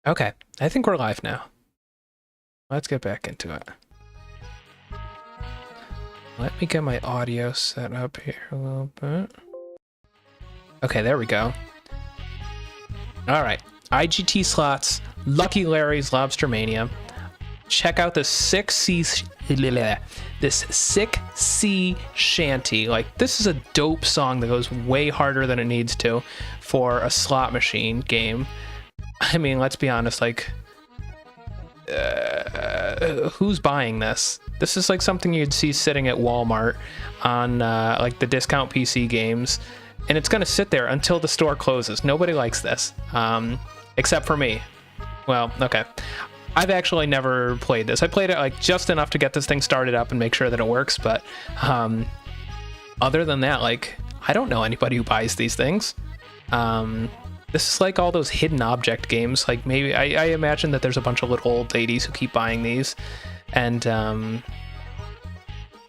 Okay, I think we're live now. Let's get back into it. Let me get my audio set up here a little bit. Okay, there we go. All right, IGT Slots, Lucky Larry's Lobstermania. Check out this sick sea shanty. Like, this is a dope song that goes way harder than it needs to for a slot machine game. I mean, let's be honest, like, who's buying this? This is like something you'd see sitting at Walmart on like the discount PC games, and it's gonna sit there until the store closes. Nobody likes this, except for me. Well, okay. I've actually never played this. I played it like just enough to get this thing started up and make sure that it works, but other than that, like, I don't know anybody who buys these things. This is like all those hidden object games. Like, maybe I imagine that there's a bunch of little old ladies who keep buying these, and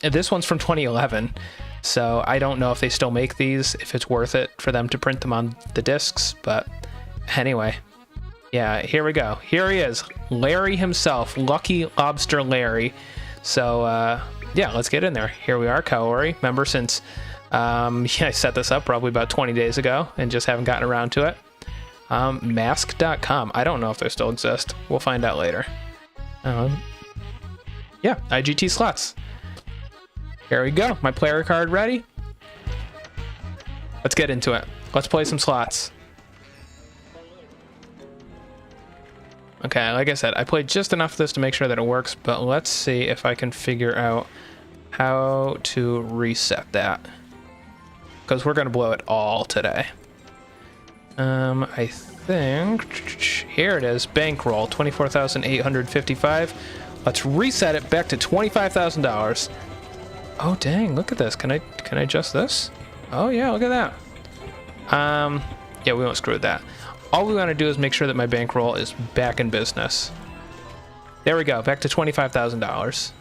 this one's from 2011, so I don't know if they still make these, if it's worth it for them to print them on the discs. But anyway, yeah, here we go. Here he is, Larry himself, Lucky Lobster Larry. So yeah, let's get in there. Here we are, Kaori. Remember, since yeah, I set this up probably about 20 days ago and just haven't gotten around to it. Mask.com. I don't know if they still exist. We'll find out later. Yeah, IGT Slots. Here we go. My player card ready. Let's get into it. Let's play some slots. Okay, like I said, I played just enough of this to make sure that it works, but let's see if I can figure out how to reset that, because we're going to blow it all today. I think here it is. Bankroll 24,855. Let's reset it back to $25,000. Oh dang, look at this. Can I adjust this? Oh yeah, look at that. Yeah, we won't screw with that. All we want to do is make sure that my bankroll is back in business. There we go, back to $25,000.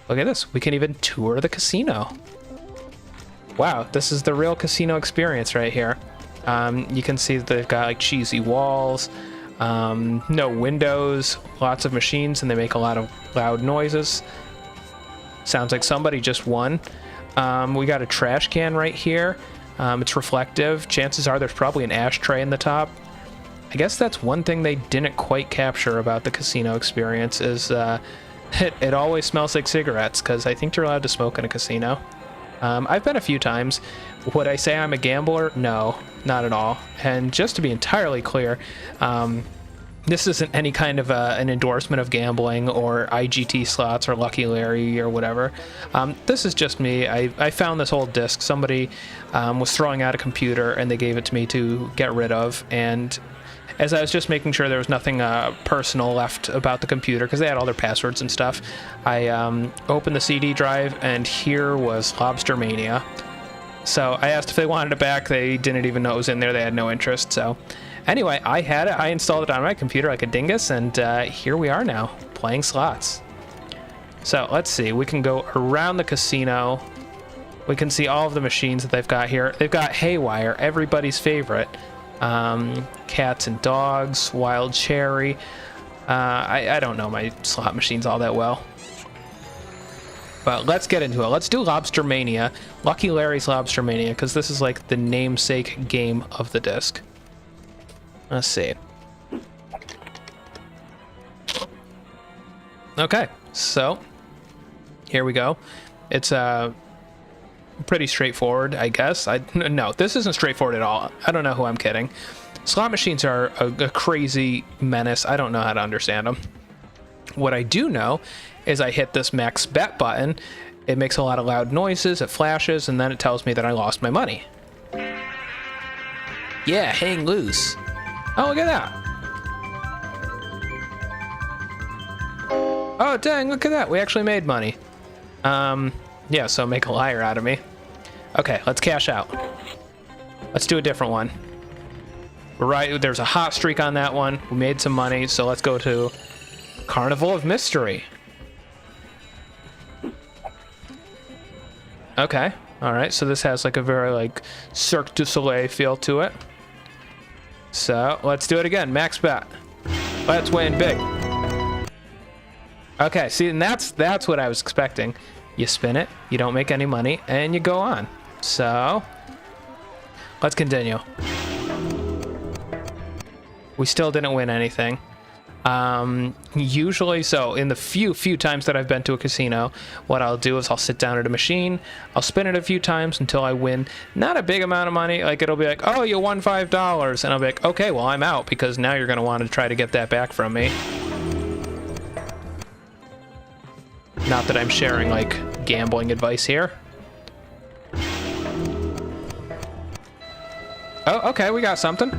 Look at this. We can even tour the casino. Wow, this is the real casino experience right here. You can see that they've got like cheesy walls, no windows, lots of machines, and they make a lot of loud noises. Sounds like somebody just won. We got a trash can right here. It's reflective. Chances are there's probably an ashtray in the top. I guess that's one thing they didn't quite capture about the casino experience is it always smells like cigarettes, because I think you're allowed to smoke in a casino. I've been a few times. Would I say I'm a gambler? No, not at all. And just to be entirely clear, this isn't any kind of an endorsement of gambling or IGT Slots or Lucky Larry or whatever. This is just me. I found this old disc. Somebody was throwing out a computer and they gave it to me to get rid of. And as I was just making sure there was nothing personal left about the computer, because they had all their passwords and stuff, I opened the CD drive, and here was Lobstermania. So I asked if they wanted it back. They didn't even know it was in there. They had no interest. So anyway, I had it. I installed it on my computer like a dingus, and here we are now, playing slots. So let's see. We can go around the casino. We can see all of the machines that they've got here. They've got Haywire, everybody's favorite. Cats and dogs, wild cherry. I don't know my slot machines all that well, but let's get into it. Let's do Lobstermania, Lucky Larry's Lobstermania, because this is like the namesake game of the disc. Let's see. Okay, so here we go. It's pretty straightforward, I guess. No, this isn't straightforward at all. I don't know who I'm kidding. Slot machines are a crazy menace. I don't know how to understand them. What I do know is I hit this max bet button. It makes a lot of loud noises, it flashes, and then it tells me that I lost my money. Yeah, hang loose. Oh, look at that. Oh, dang, look at that. We actually made money. Yeah, so make a liar out of me. Okay, let's cash out. Let's do a different one. We're right, there's a hot streak on that one. We made some money, so let's go to Carnival of Mystery. Okay, all right, so this has like a very like Cirque du Soleil feel to it. So let's do it again. Max bet. Let's win big. Okay, see, and that's what I was expecting. You spin it, you don't make any money, and you go on. So let's continue. We still didn't win anything. Usually, so in the few times that I've been to a casino, what I'll do is I'll sit down at a machine, I'll spin it a few times until I win not a big amount of money. Like, it'll be like, oh, you won $5, and I'll be like, okay, well, I'm out, because now you're going to want to try to get that back from me. Not that I'm sharing, like, gambling advice here. Oh, okay, we got something.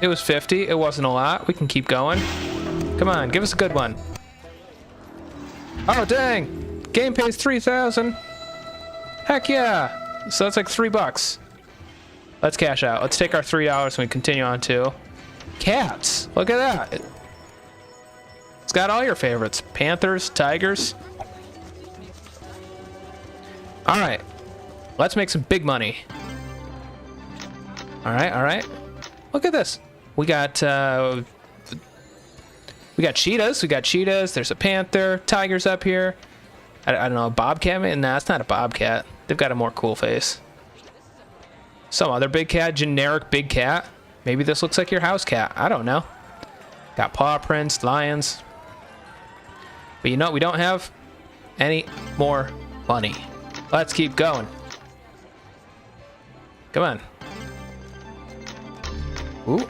It was 50. It wasn't a lot. We can keep going. Come on, give us a good one. Oh, dang. Game pays 3,000. Heck yeah. So that's like $3. Let's cash out. Let's take our $3 and we continue on to cats. Look at that. It's got all your favorites. Panthers, tigers. All right. Let's make some big money. All right, all right. Look at this. We got cheetahs. We got cheetahs. There's a panther. Tigers up here. I don't know, a bobcat? Nah, it's not a bobcat. They've got a more cool face. Some other big cat, generic big cat. Maybe this looks like your house cat. I don't know. Got paw prints, lions. But you know what? We don't have any more money. Let's keep going. Come on. Ooh.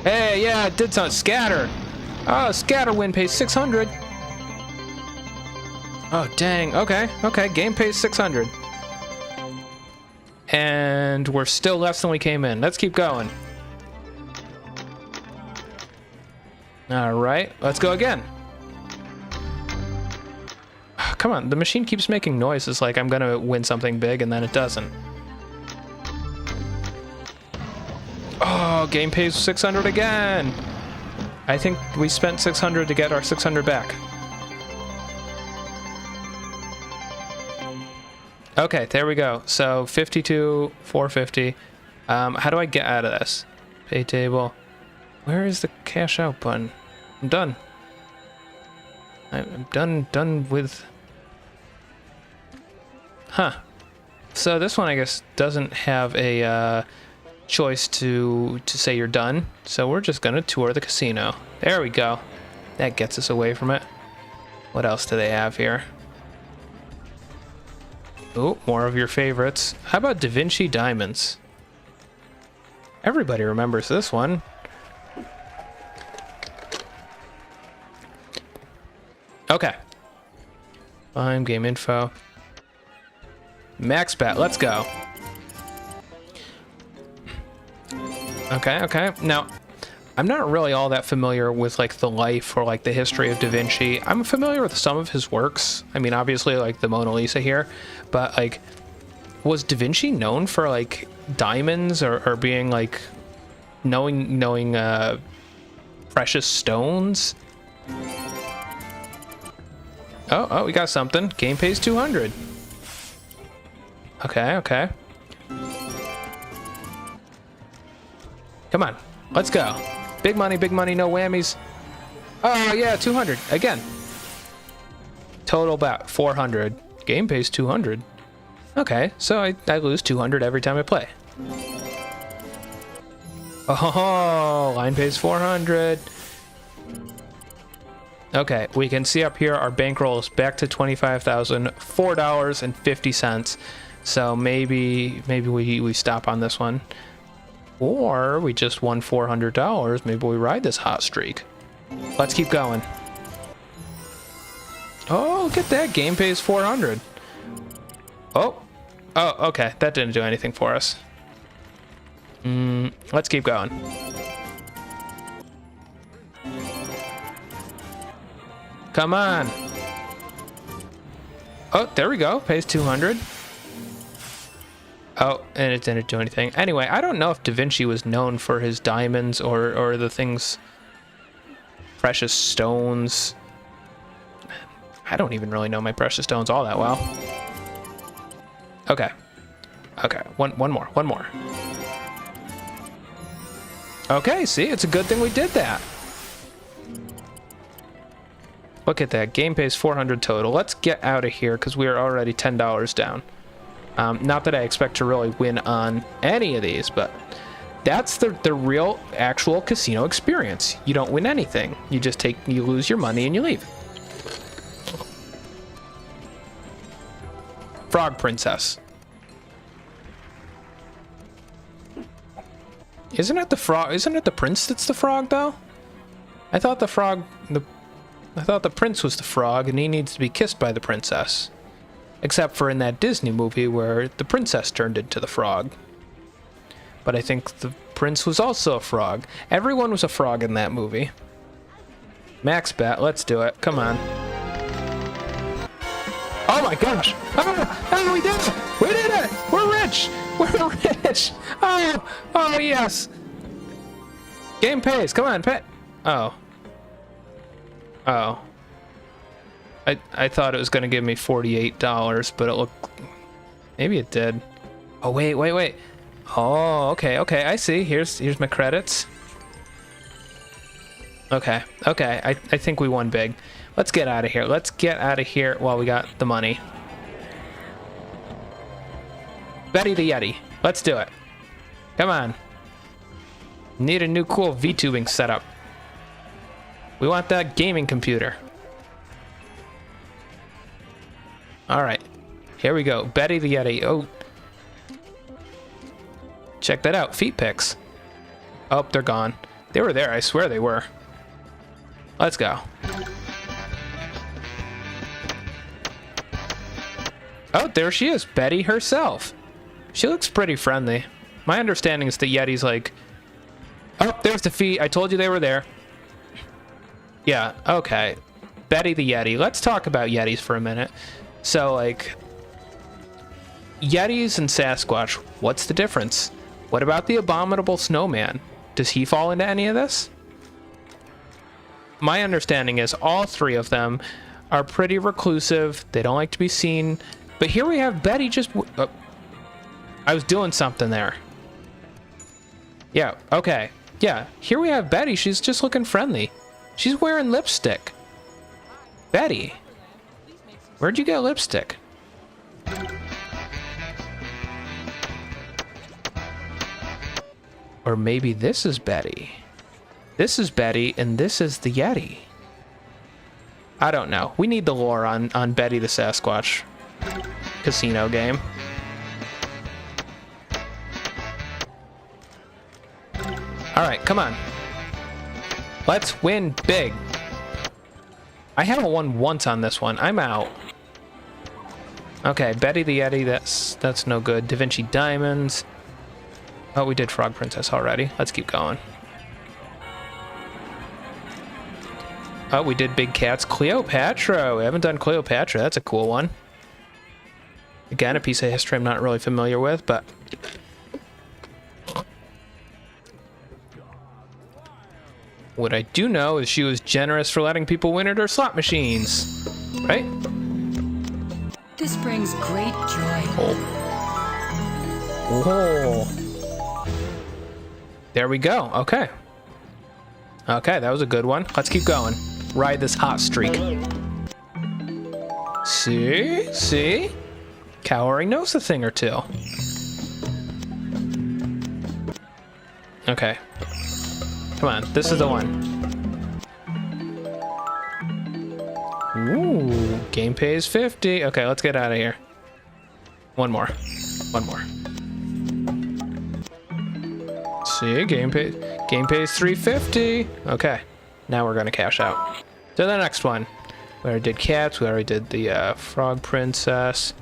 Hey, yeah, it did something. Scatter. Oh, scatter win pays 600. Oh, dang. Okay, okay. Game pays 600. And we're still less than we came in. Let's keep going. All right, let's go again. Come on, the machine keeps making noises like I'm gonna win something big and then it doesn't. Oh, game pays 600 again. I think we spent 600 to get our 600 back. Okay, there we go. So 52, 450. How do I get out of this? Pay table. Where is the cash out button? I'm done. I'm done with... Huh. So this one, I guess, doesn't have a choice to say you're done. So we're just gonna tour the casino. There we go. That gets us away from it. What else do they have here? Oh, more of your favorites. How about Da Vinci Diamonds? Everybody remembers this one. Okay. Fine, game info. Max bet, let's go. Okay, okay. Now, I'm not really all that familiar with like the life or like the history of Da Vinci. I'm familiar with some of his works. I mean, obviously like the Mona Lisa here, but like, was Da Vinci known for like diamonds or being like knowing precious stones? Oh, we got something. Game pays 200. Okay, okay. Come on, let's go. Big money, no whammies. Oh yeah, 200 again. Total about 400. Game pays 200. Okay, so I lose 200 every time I play. Oh, line pays 400. Okay, we can see up here our bankroll is back to $25,004.50. So maybe we stop on this one. Or we just won $400. Maybe we ride this hot streak. Let's keep going. Oh, look at that. Game pays 400. Oh, okay. That didn't do anything for us. Let's keep going. Come on. Oh, there we go. Pays 200. Oh, and it didn't do anything. Anyway, I don't know if Da Vinci was known for his diamonds or the things, precious stones. I don't even really know my precious stones all that well. Okay. Okay, one more. Okay, see, it's a good thing we did that. Look at that. Game pays 400 total. Let's get out of here because we are already $10 down. Not that I expect to really win on any of these, but that's the real actual casino experience. You don't win anything. You just you lose your money and you leave. Frog Princess. Isn't it the frog? Isn't it the prince that's the frog though? I thought the prince was the frog and he needs to be kissed by the princess. Except for in that Disney movie where the princess turned into the frog. But I think the prince was also a frog. Everyone was a frog in that movie. Max bet, let's do it. Come on. Oh my gosh! Oh, we did it! We did it! We're rich! We're rich! Oh yes! Game pays. Come on, pet. Oh. I thought it was gonna give me $48, but it looked. Maybe it did. Oh wait. Oh, okay. I see. Here's my credits. Okay. I think we won big. Let's get out of here. Let's get out of here while we got the money. Betty the Yeti. Let's do it. Come on. Need a new cool VTubing setup. We want that gaming computer. Alright. Here we go. Betty the Yeti. Oh. Check that out. Feet pics. Oh, they're gone. They were there. I swear they were. Let's go. Oh, there she is. Betty herself. She looks pretty friendly. My understanding is the Yeti's like... Oh, there's the feet. I told you they were there. Yeah, okay. Betty the Yeti. Let's talk about Yetis for a minute. So, like... Yetis and Sasquatch, what's the difference? What about the abominable snowman? Does he fall into any of this? My understanding is all three of them are pretty reclusive. They don't like to be seen. But here we have Betty just... Oh, I was doing something there. Yeah, okay. Yeah, here we have Betty. She's just looking friendly. She's wearing lipstick. Betty, where'd you get lipstick? Or maybe this is Betty. This is Betty, and this is the Yeti. I don't know. We need the lore on Betty the Sasquatch casino game. Alright, come on. Let's win big. I haven't won once on this one. I'm out. Okay, Betty the Yeti, that's no good. Da Vinci Diamonds. Oh, we did Frog Princess already. Let's keep going. Oh, we did Big Cats. Cleopatra. We haven't done Cleopatra. That's a cool one. Again, a piece of history I'm not really familiar with, but... What I do know is she was generous for letting people win at her slot machines. Right? This brings great joy. Oh. There we go. Okay. Okay, that was a good one. Let's keep going. Ride this hot streak. See? Cowering knows a thing or two. Okay. Come on, this is the one. Ooh, game pays 50. Okay, let's get out of here. One more. See, game pays 350. Okay, now we're gonna cash out. So the next one. We already did cats. We already did the Frog Princess.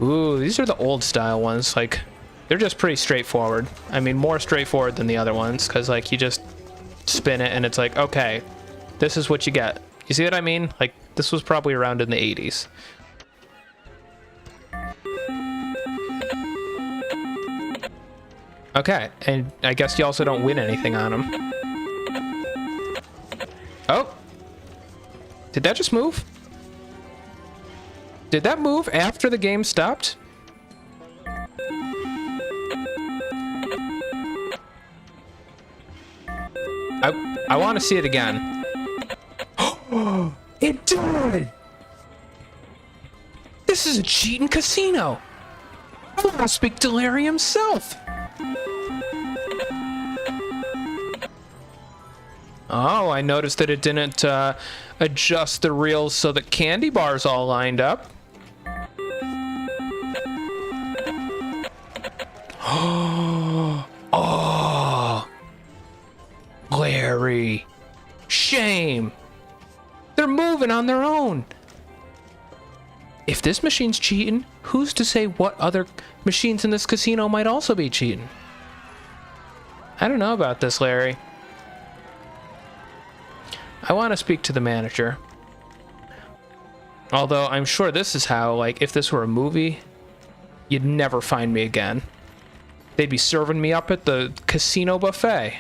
Ooh, these are the old style ones. Like, they're just pretty straightforward. I mean, more straightforward than the other ones, because like you just spin it and it's like, okay, this is what you get. You see what I mean? Like, this was probably around in the 80s. Okay, and I guess you also don't win anything on them. Oh! Did that just move? Did that move after the game stopped? I want to see it again. It did! This is a cheating casino. I want to speak to Larry himself. Oh, I noticed that it didn't adjust the reels so that candy bars all lined up. Oh, Larry. Shame. They're moving on their own. If this machine's cheating, who's to say what other machines in this casino might also be cheating? I don't know about this, Larry. I want to speak to the manager. Although I'm sure this is how, like, if this were a movie, you'd never find me again. They'd be serving me up at the casino buffet.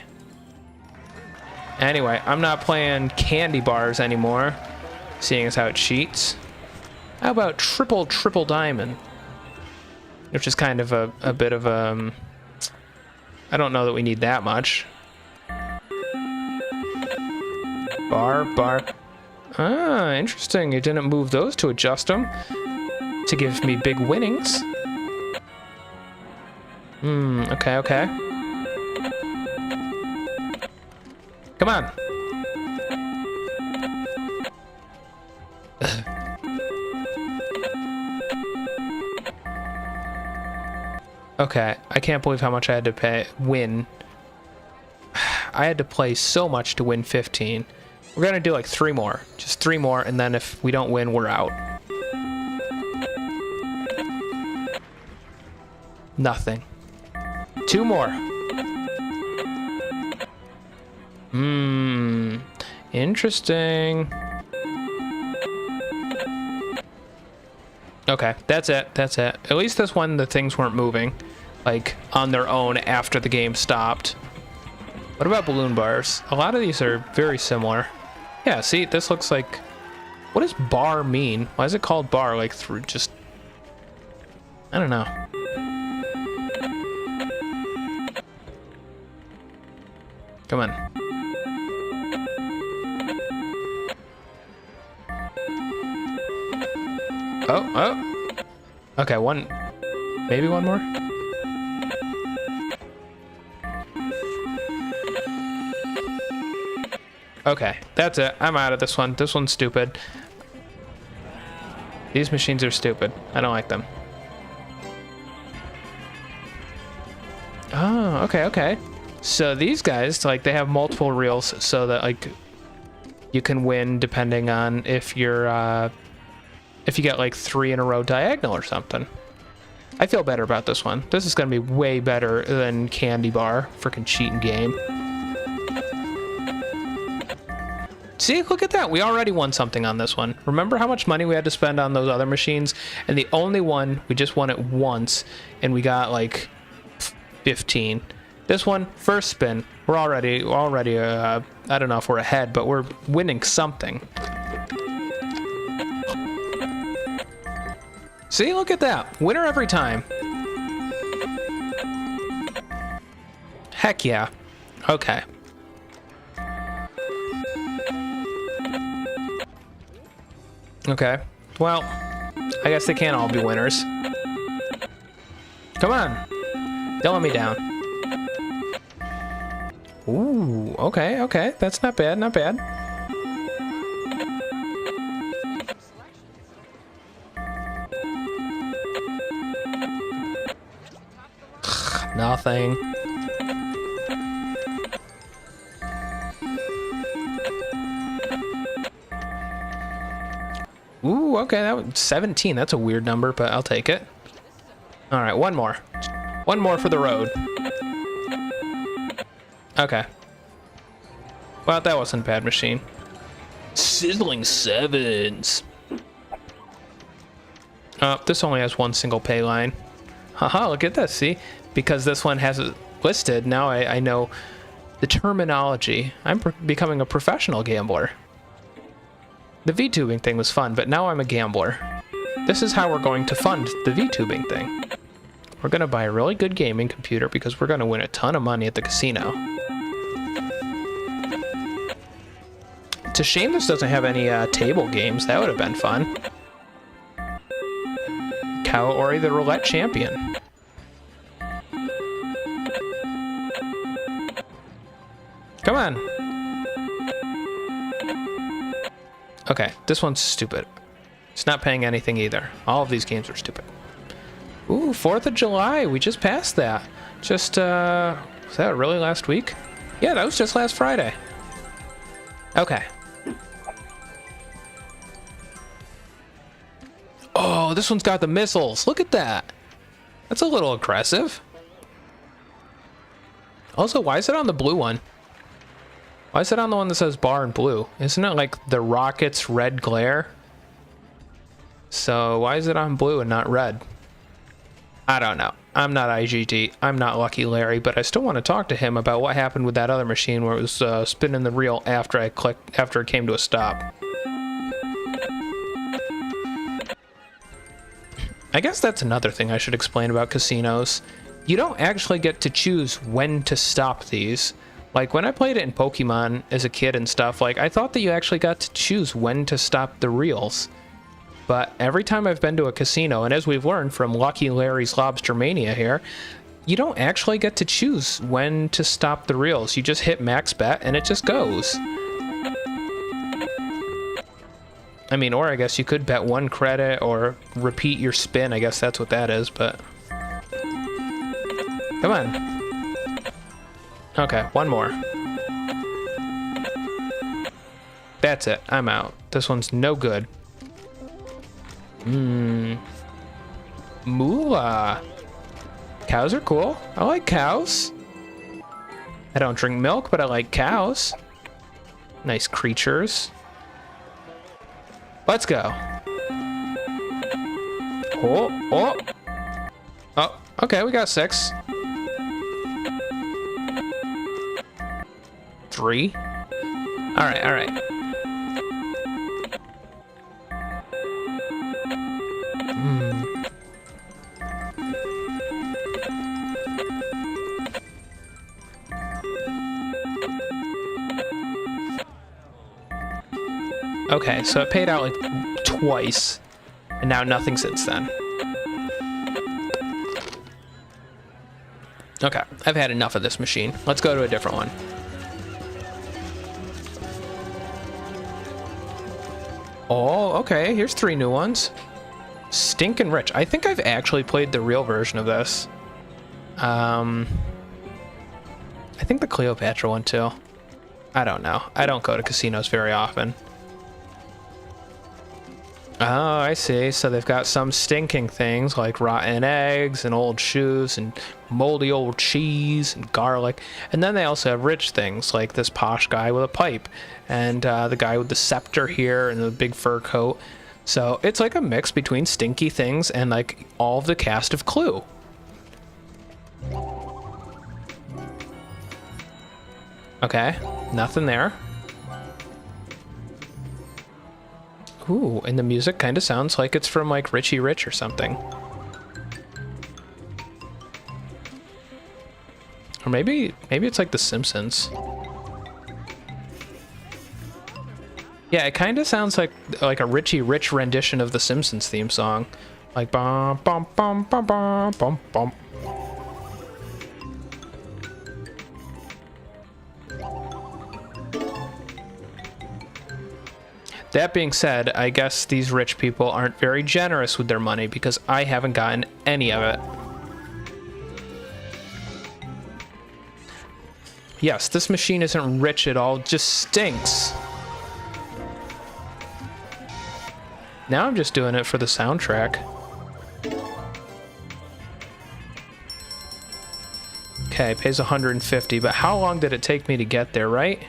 Anyway, I'm not playing candy bars anymore, seeing as how it cheats. How about triple diamond? Which is kind of a bit of a... I don't know that we need that much. Bar. Ah, interesting. You didn't move those to adjust them. To give me big winnings. Okay. Come on. Okay, I can't believe how much I had to win. I had to play so much to win 15. We're gonna do like 3 more. Just 3 more, and then if we don't win, we're out. Nothing. 2 more. Interesting. Okay, that's it. At least this one, the things weren't moving, like, on their own after the game stopped. What about balloon bars? A lot of these are very similar. Yeah, see, this looks like... What does bar mean? Why is it called bar? Like, through just... I don't know. Come on. Oh. Okay, maybe one more? Okay, that's it. I'm out of this one. This one's stupid. These machines are stupid. I don't like them. Oh, okay. So these guys, like, they have multiple reels so that, like, you can win depending on if you're, if you get, like, 3 in a row diagonal or something. I feel better about this one. This is going to be way better than Candy Bar. Freaking cheating game. See, look at that. We already won something on this one. Remember how much money we had to spend on those other machines? And the only one, we just won it once, and we got, like, 15. This one, first spin, we're already, I don't know if we're ahead, but we're winning something. See, look at that. Winner every time. Heck yeah. Okay. Okay. Well, I guess they can't all be winners. Come on. Don't let me down. Ooh, okay. That's not bad, Nothing. Ooh, okay, that was 17. That's a weird number, but I'll take it. All right, one more. One more for the road. Okay. Well, that wasn't a bad machine. Sizzling sevens. This only has one single pay line. Haha, look at this, see? Because this one has it listed, now I know the terminology. I'm becoming a professional gambler. The VTubing thing was fun, but now I'm a gambler. This is how we're going to fund the VTubing thing. We're going to buy a really good gaming computer because we're going to win a ton of money at the casino. It's a shame this doesn't have any table games. That would have been fun. Kaori, the roulette champion. Come on. Okay, this one's stupid. It's not paying anything either. All of these games are stupid. Ooh, 4th of July. We just passed that. Just, was that really last week? Yeah, that was just last Friday. Okay. Oh, this one's got the missiles. Look at that. That's a little aggressive. Also, why is it on the blue one? Why is it on the one that says bar in blue? Isn't it like the rocket's red glare? So why is it on blue and not red? I don't know. I'm not IGT. I'm not Lucky Larry, but I still want to talk to him about what happened with that other machine where it was spinning the reel after it came to a stop. I guess that's another thing I should explain about casinos. You don't actually get to choose when to stop these. Like, when I played it in Pokemon as a kid and stuff, like, I thought that you actually got to choose when to stop the reels. But every time I've been to a casino, and as we've learned from Lucky Larry's Lobstermania here, you don't actually get to choose when to stop the reels. You just hit max bet, and it just goes. I mean, or I guess you could bet 1 credit or repeat your spin. I guess that's what that is, but... Come on. Okay, one more. That's it. I'm out. This one's no good. Moolah. Cows are cool. I like cows. I don't drink milk, but I like cows. Nice creatures. Let's go. Oh. Oh, okay, we got 6. 3. All right. Okay, so it paid out like twice, and now nothing since then. Okay, I've had enough of this machine. Let's go to a different one. Oh, okay, here's 3 new ones. Stinkin' Rich. I think I've actually played the real version of this. I think the Cleopatra one too. I don't know. I don't go to casinos very often. Oh, I see. So they've got some stinking things like rotten eggs and old shoes and moldy old cheese and garlic. And then they also have rich things like this posh guy with a pipe and the guy with the scepter here and the big fur coat. So it's like a mix between stinky things and like all of the cast of Clue. Okay, nothing there. Ooh, and the music kind of sounds like it's from like Richie Rich or something. Or maybe it's like The Simpsons. Yeah, it kind of sounds like a Richie Rich rendition of the Simpsons theme song. Like bum bum bum bum bum bum bum. That being said, I guess these rich people aren't very generous with their money because I haven't gotten any of it. Yes, this machine isn't rich at all, it just stinks. Now I'm just doing it for the soundtrack. Okay, pays 150, but how long did it take me to get there, right?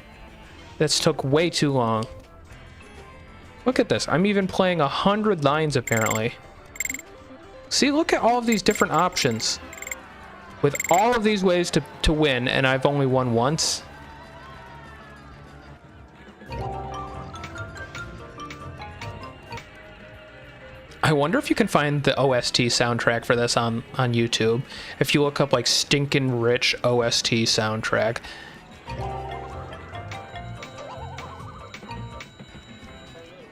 This took way too long. Look at this. I'm even playing 100 lines, apparently. See, look at all of these different options. With all of these ways to win, and I've only won once. I wonder if you can find the OST soundtrack for this on YouTube. If you look up, like, Stinkin' Rich OST soundtrack.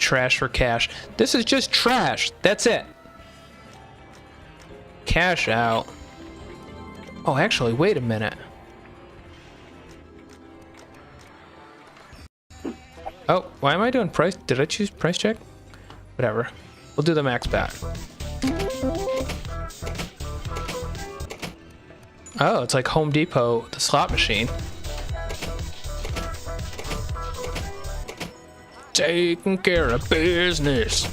trash for cash. This is just trash. That's it. Cash out. Oh, actually, wait a minute. Oh, why am I doing price? Did I choose price check? Whatever. We'll do the max bet. Oh, it's like Home Depot, the slot machine. Taking care of business.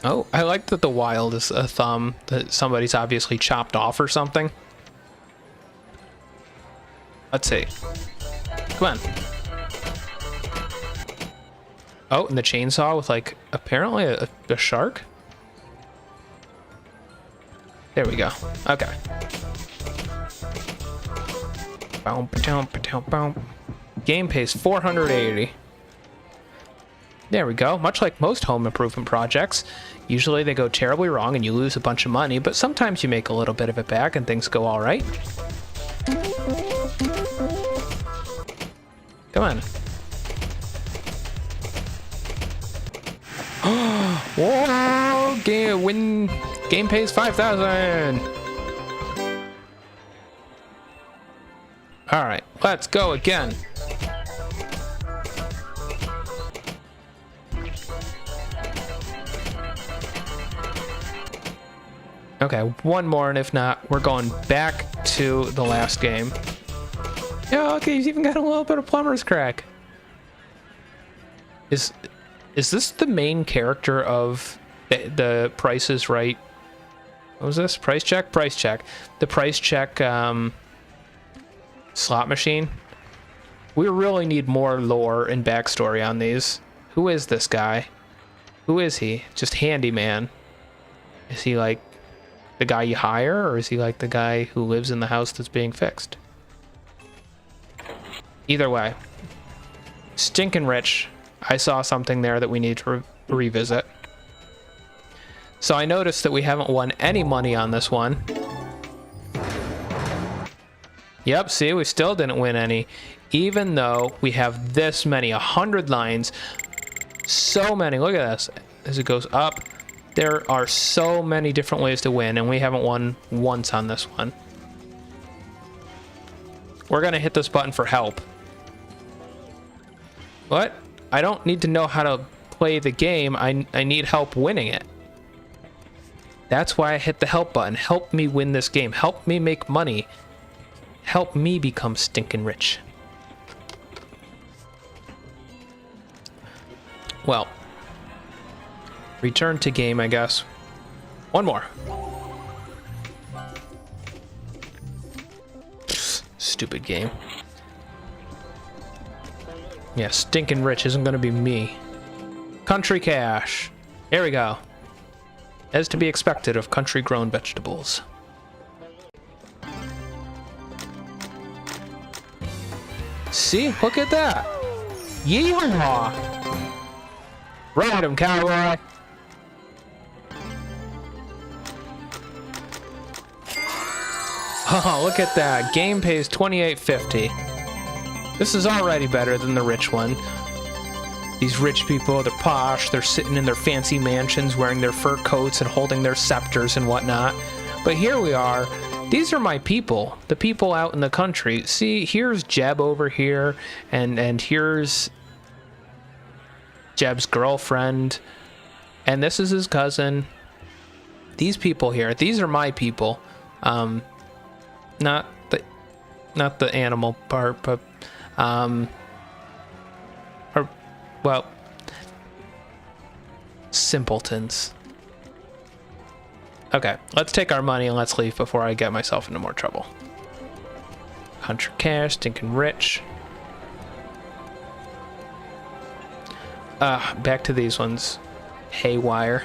Oh, I like that the wild is a thumb that somebody's obviously chopped off or something. Let's see. Come on. Oh, and the chainsaw with like apparently a shark. There we go. Okay. Game pays 480. There we go. Much like most home improvement projects, usually they go terribly wrong and you lose a bunch of money, but sometimes you make a little bit of it back and things go all right. Come on. Whoa! Game pays 5,000. All right, let's go again. Okay, one more, and if not, we're going back to the last game. Yeah, okay, he's even got a little bit of plumber's crack. Is this the main character of the Price is Right? What was this? Price check? Price check. The price check slot machine. We really need more lore and backstory on these. Who is this guy? Who is he? Just handyman. Is he like the guy you hire, or is he like the guy who lives in the house that's being fixed? Either way, stinking rich. I saw something there that we need to revisit. So I noticed that we haven't won any money on this one. Yep, see, we still didn't win any, even though we have this many, 100 lines. So many, look at this. As it goes up, there are so many different ways to win, and we haven't won once on this one. We're gonna hit this button for help. What? I don't need to know how to play the game. I need help winning it. That's why I hit the help button. Help me win this game. Help me make money. Help me become stinking rich. Well, return to game, I guess. One more. Stupid game. Yeah, stinking rich isn't gonna be me. Country cash. Here we go. As to be expected of country-grown vegetables. See? Look at that. Yeehaw! Ride 'em, cowboy! Oh, look at that. Game pays $28.50. This is already better than the rich one. These rich people, they're posh, they're sitting in their fancy mansions wearing their fur coats and holding their scepters and whatnot. But here we are. These are my people, the people out in the country. See, here's Jeb over here, and here's Jeb's girlfriend, and this is his cousin. These people here, these are my people. Not the animal part, but well, simpletons. Okay, let's take our money and let's leave before I get myself into more trouble. Country cash, stinking rich. Back to these ones. Haywire.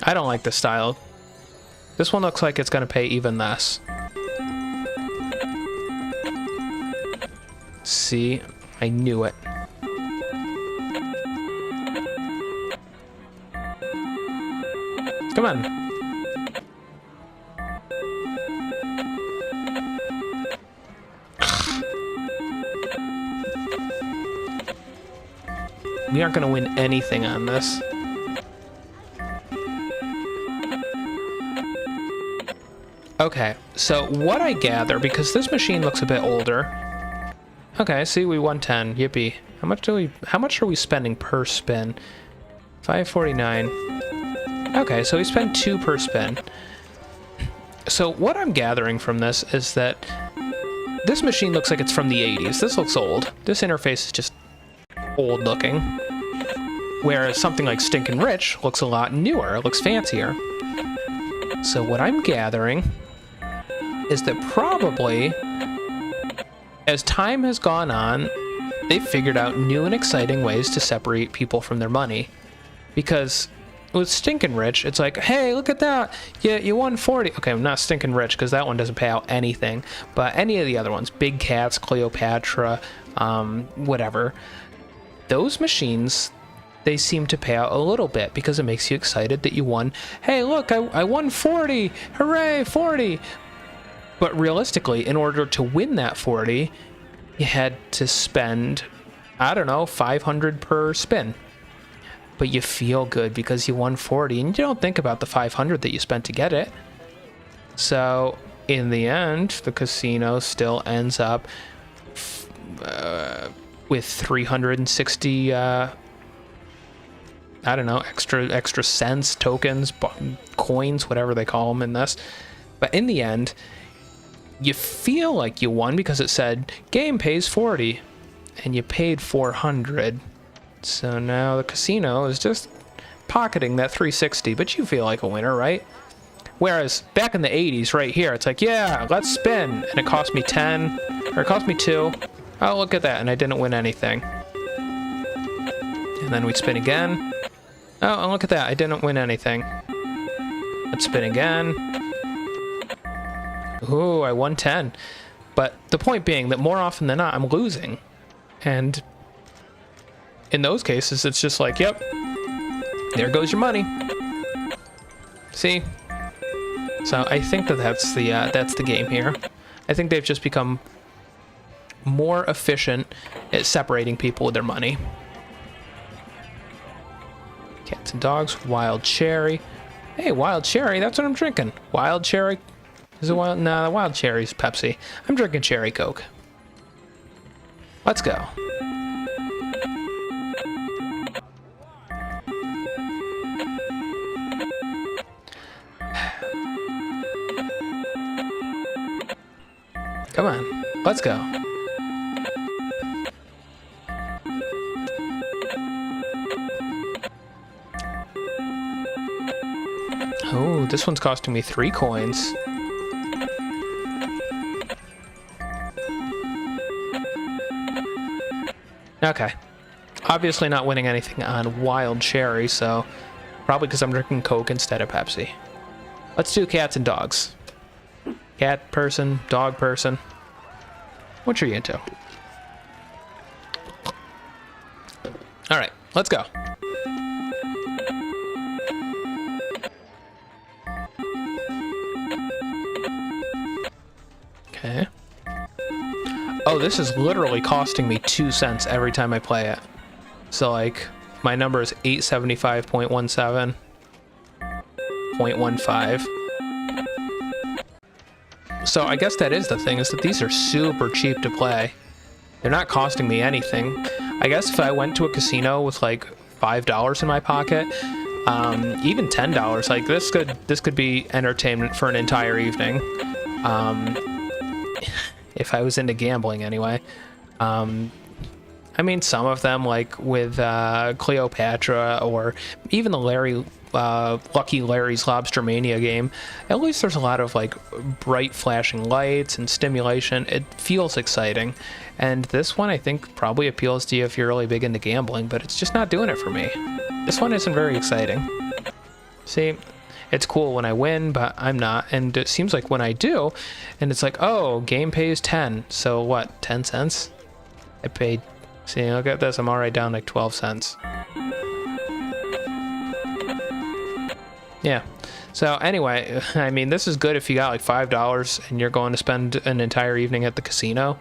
I don't like the style. This one looks like it's gonna pay even less. See, I knew it. Come on. We aren't going to win anything on this. Okay, so what I gather, because this machine looks a bit older. Okay, see, we won 10. Yippee. How much are we spending per spin? 549. Okay, so we spend 2 per spin. So what I'm gathering from this is that this machine looks like it's from the 80s. This looks old. This interface is just old looking. Whereas something like Stinkin' Rich looks a lot newer. It looks fancier. So what I'm gathering is that probably, as time has gone on, they've figured out new and exciting ways to separate people from their money. Because with Stinkin' Rich, it's like, hey, look at that. Yeah, you won 40. Okay, I'm not Stinkin' Rich because that one doesn't pay out anything. But any of the other ones, Big Cats, Cleopatra, whatever, those machines, they seem to pay out a little bit because it makes you excited that you won. Hey, look, I won 40. Hooray, 40. But realistically, in order to win that 40, you had to spend, I don't know, 500 per spin. But you feel good because you won 40, and you don't think about the 500 that you spent to get it. So, in the end, the casino still ends up with 360, I don't know, extra cents, tokens, coins, whatever they call them in this. But in the end, you feel like you won because it said game pays 40 and you paid 400. So now the casino is just pocketing that 360, but you feel like a winner, right? Whereas back in the 80s right here, it's like, yeah, let's spin. And it cost me 10, or it cost me 2. Oh, look at that. And I didn't win anything. And then we'd spin again. Oh, and look at that. I didn't win anything. Let's spin again. Ooh, I won 10. But the point being that more often than not, I'm losing. And in those cases, it's just like, yep, there goes your money. See? So I think that's the game here. I think they've just become more efficient at separating people with their money. Cats and dogs, wild cherry. Hey, wild cherry, that's what I'm drinking. Wild cherry. Is it wild? Nah, the wild cherry's Pepsi. I'm drinking cherry Coke. Let's go. Come on, let's go. Oh, this one's costing me 3 coins. Okay. Obviously not winning anything on wild cherry, so probably because I'm drinking Coke instead of Pepsi. Let's do cats and dogs. Cat person, dog person. What are you into? All right, let's go. Okay. Oh, this is literally costing me 2 cents every time I play it. So, like, my number is 875.17. 0.15. So I guess that is the thing, is that these are super cheap to play. They're not costing me anything. I guess if I went to a casino with like $5 in my pocket, even $10, like this could be entertainment for an entire evening. If I was into gambling anyway. I mean, some of them, like with Cleopatra, or even the Lucky Larry's Lobstermania game, at least there's a lot of like bright flashing lights and stimulation. It feels exciting. And this one I think probably appeals to you if you're really big into gambling, but it's just not doing it for me. This one isn't very exciting. See, it's cool when I win, but I'm not. And it seems like when I do, and it's like, oh, game pays 10. So what, 10 cents? I paid, see, look at this, I'm already down like 12 cents. Yeah. So anyway, I mean, this is good if you got like $5 and you're going to spend an entire evening at the casino.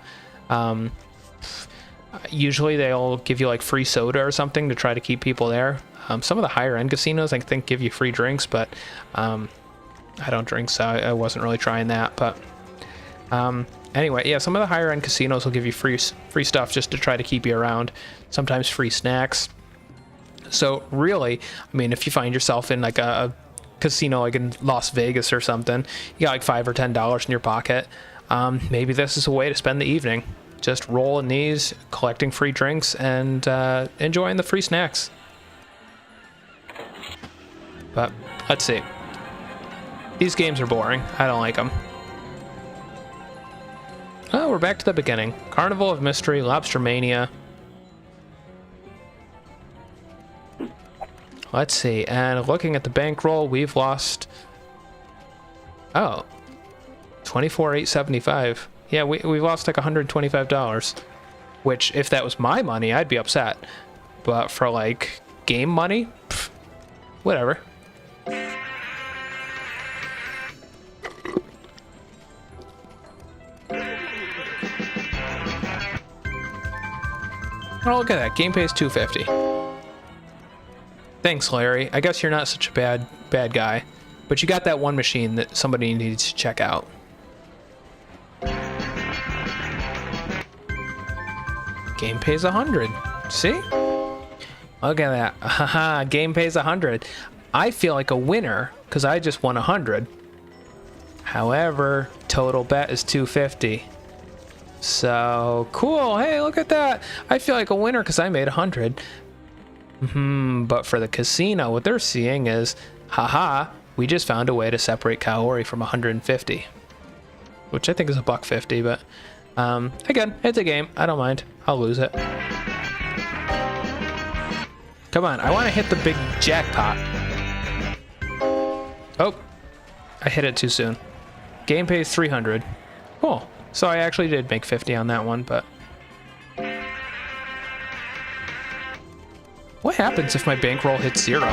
Usually they'll give you like free soda or something to try to keep people there. Some of the higher end casinos, I think, give you free drinks, but I don't drink, so I wasn't really trying that. But anyway, yeah, some of the higher end casinos will give you free stuff just to try to keep you around. Sometimes free snacks. So really, I mean, if you find yourself in like a casino like in Las Vegas or something, you got like $5 or $10 in your pocket, maybe this is a way to spend the evening. Just rolling these, collecting free drinks, and enjoying the free snacks. But let's see. These games are boring. I don't like them. Oh, we're back to the beginning. Carnival of Mystery, Lobstermania. Let's see. And looking at the bankroll, we've lost... Oh. $24,875. Yeah, we've lost like $125. Which, if that was my money, I'd be upset. But for like game money, pff, whatever. Oh, look at that. Game pays $250. Thanks, Larry. I guess you're not such a bad guy. But you got that one machine that somebody needs to check out. Game pays 100. See? Look at that. Haha, game pays 100. I feel like a winner because I just won 100. However, total bet is 250. So cool. Hey, look at that. I feel like a winner because I made 100. But for the casino, what they're seeing is, haha, we just found a way to separate Kaori from 150, which I think is $1.50. But again, it's a game. I don't mind. I'll lose it. Come on, I want to hit the big jackpot. Oh, I hit it too soon. Game pays 300. Cool. So I actually did make 50 on that one, but... What happens if my bankroll hits 0?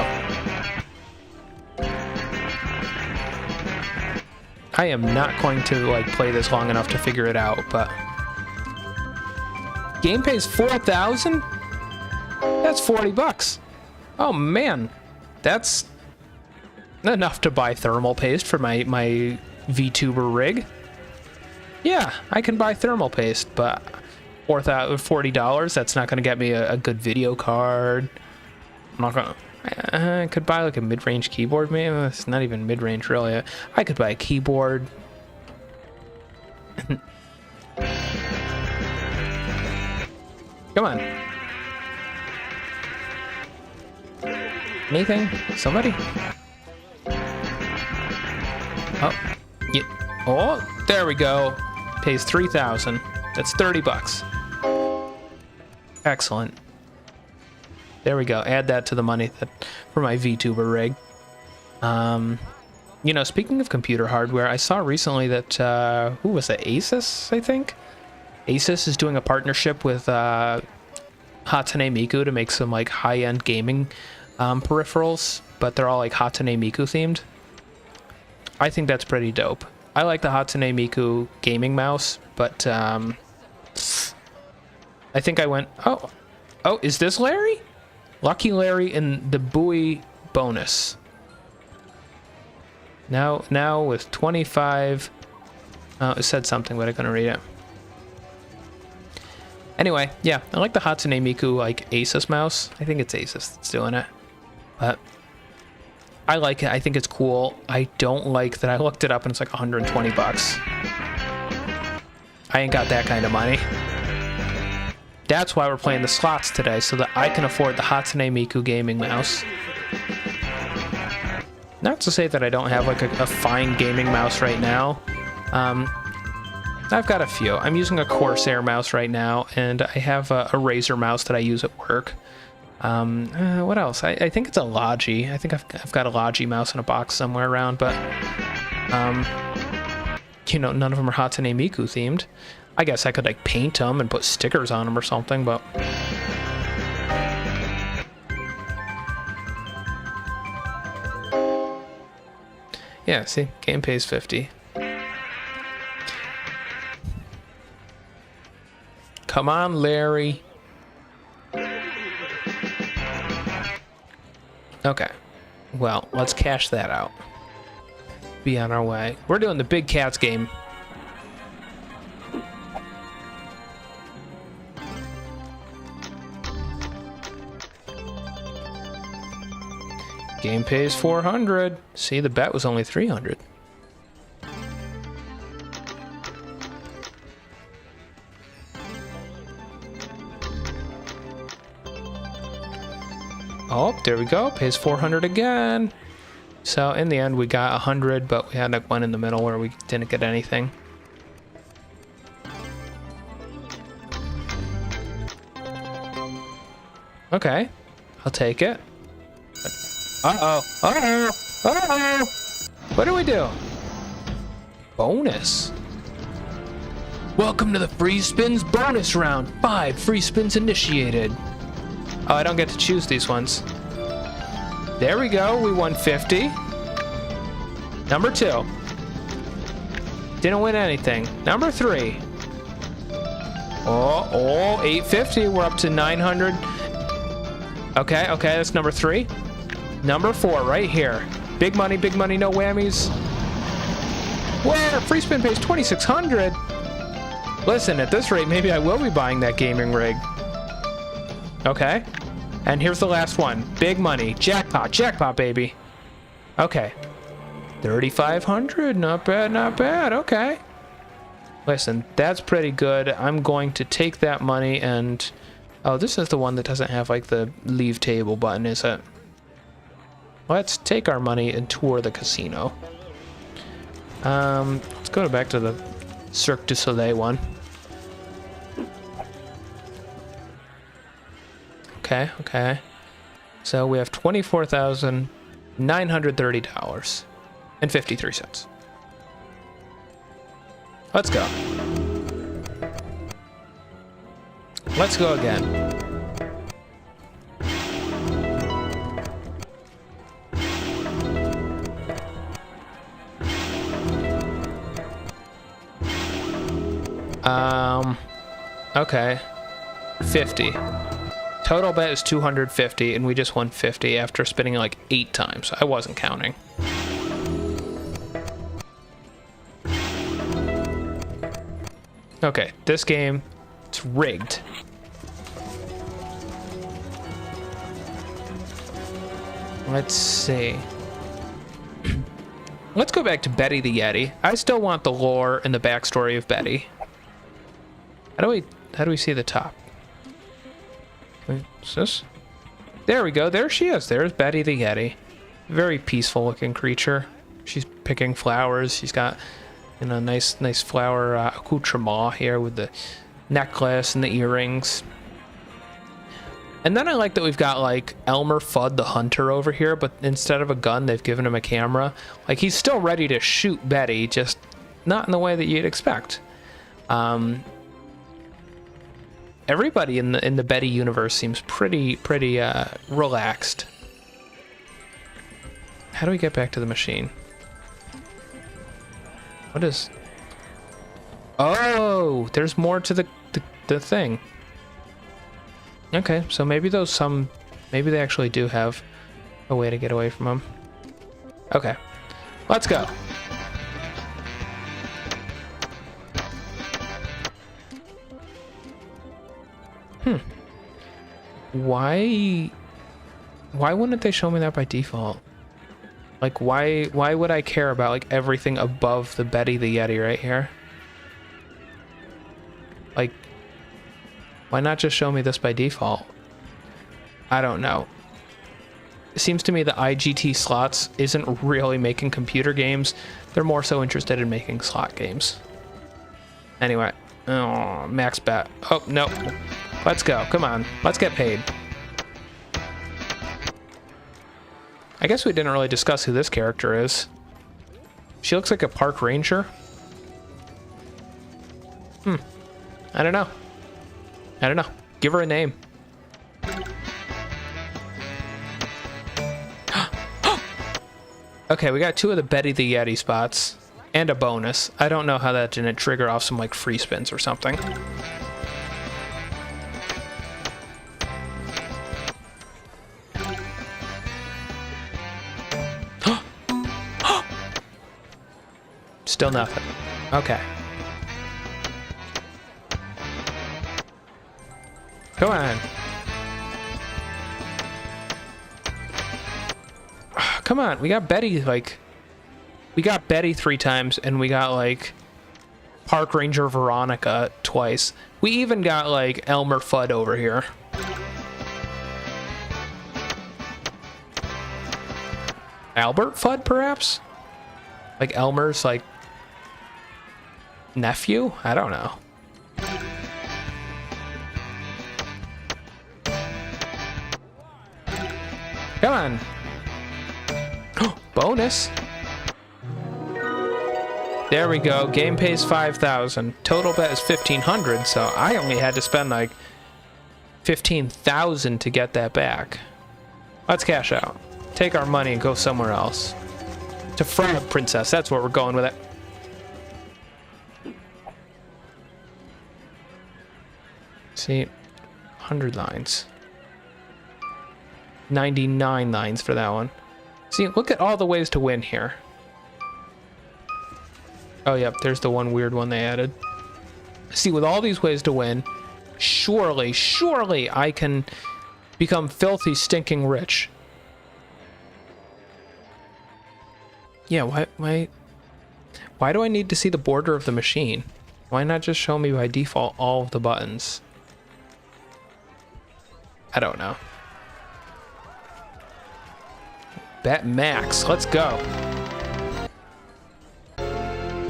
I am not going to like play this long enough to figure it out, but... Game pays 4,000? That's $40. Oh man, that's enough to buy thermal paste for my VTuber rig. Yeah, I can buy thermal paste, but $40, that's not going to get me a good video card. I'm not going to... I could buy like a mid-range keyboard, maybe. It's not even mid-range, really. I could buy a keyboard. Come on. Anything? Somebody? Oh. Yeah. Oh, there we go. Pays 3,000. That's $30. Excellent. There we go. Add that to the money for my VTuber rig. You know, speaking of computer hardware, I saw recently that who was it? Asus, I think. Asus is doing a partnership with Hatsune Miku to make some like high-end gaming peripherals, but they're all like Hatsune Miku themed. I think that's pretty dope. I like the Hatsune Miku gaming mouse, but I think I went... Oh, is this Larry? Lucky Larry in the buoy bonus. Now with 25... Oh, it said something, but I couldn't read it. Anyway, yeah, I like the Hatsune Miku like Asus mouse. I think it's Asus that's doing it. But I like it. I think it's cool. I don't like that I looked it up and it's like 120 bucks. I ain't got that kind of money. That's why we're playing the slots today, so that I can afford the Hatsune Miku gaming mouse. Not to say that I don't have like a fine gaming mouse right now. I've got a few. I'm using a Corsair mouse right now, and I have a Razer mouse that I use at work. What else? I think it's a Logi. I think I've got a Logi mouse in a box somewhere around, but you know, none of them are Hatsune Miku themed. I guess I could like paint them and put stickers on them or something, but yeah, see, game pays 50. Come on, Larry. Okay. Well, let's cash that out. Be on our way. We're doing the big cats game. Game pays 400. See, the bet was only 300. Oh, there we go. Pays 400 again. So in the end, we got 100, but we had like one in the middle where we didn't get anything. Okay, I'll take it. Uh-oh. Uh-oh. Uh-oh. What do we do? Bonus. Welcome to the free spins bonus round. 5 free spins initiated. Oh, I don't get to choose these ones. There we go. We won 50. Number 2. Didn't win anything. Number 3. Oh, 850. We're up to 900. Okay, that's number 3. Number 4 right here. Big money, no whammies. Whoa, free spin pays 2,600. Listen, at this rate, maybe I will be buying that gaming rig. Okay. And here's the last one. Big money. Jackpot, baby. Okay. 3,500. Not bad. Okay. Listen, that's pretty good. I'm going to take that money and... Oh, this is the one that doesn't have, like, the leave table button, is it? Let's take our money and tour the casino. Let's go back to the Cirque du Soleil one. Okay. So we have $24,930.53. Let's go. Let's go again. Okay. 50. Total bet is 250, and we just won 50 after spinning like 8 times. I wasn't counting. Okay, this game, it's rigged. Let's see. Let's go back to Betty the Yeti. I still want the lore and the backstory of Betty. How do we see the top? What's this? There we go. There she is. There's Betty the Yeti. Very peaceful looking creature. She's picking flowers. She's got, you know, nice flower accoutrement here with the necklace and the earrings. And then I like that we've got like Elmer Fudd the Hunter over here, but instead of a gun, they've given him a camera. Like he's still ready to shoot Betty, just not in the way that you'd expect. Everybody in the Betty universe seems pretty relaxed. How do we get back to the machine? What is? Oh, there's more to the thing. Okay, so maybe maybe they actually do have a way to get away from them. Okay, let's go. Why wouldn't they show me that by default? Like, why would I care about like everything above the Betty the Yeti right here? Like, why not just show me this by default? I don't know. It seems to me that IGT Slots isn't really making computer games. They're more so interested in making slot games. Anyway, oh, max bet. Oh, no. Let's go. Come on. Let's get paid. I guess we didn't really discuss who this character is. She looks like a park ranger. I don't know. Give her a name. Okay, we got 2 of the Betty the Yeti spots. And a bonus. I don't know how that didn't trigger off some like free spins or something. Still nothing. Okay. Come on. Come on. We got Betty, like... We got Betty 3 times, and we got, like... Park Ranger Veronica twice. We even got, like, Elmer Fudd over here. Albert Fudd, perhaps? Like Elmer's, like... nephew? I don't know. Come on. Bonus. There we go. Game pays 5,000. Total bet is 1,500, so I only had to spend like 15,000 to get that back. Let's cash out. Take our money and go somewhere else. To Frog Princess. That's where we're going with it. See, 100 lines. 99 lines for that one. See, look at all the ways to win here. Oh, yep, there's the one weird one they added. See, with all these ways to win, surely I can become filthy, stinking rich. Yeah, why do I need to see the border of the machine? Why not just show me by default all of the buttons? I don't know. Bet max. Let's go.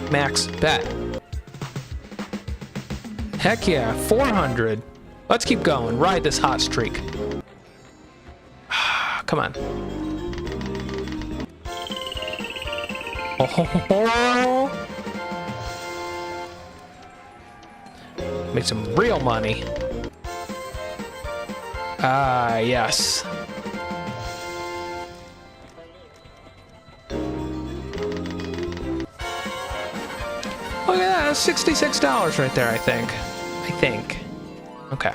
Max bet. Heck yeah, 400. Let's keep going. Ride this hot streak. Come on. Oh. Make some real money. Ah, yes. Look at that, that's $66 right there, I think. Okay.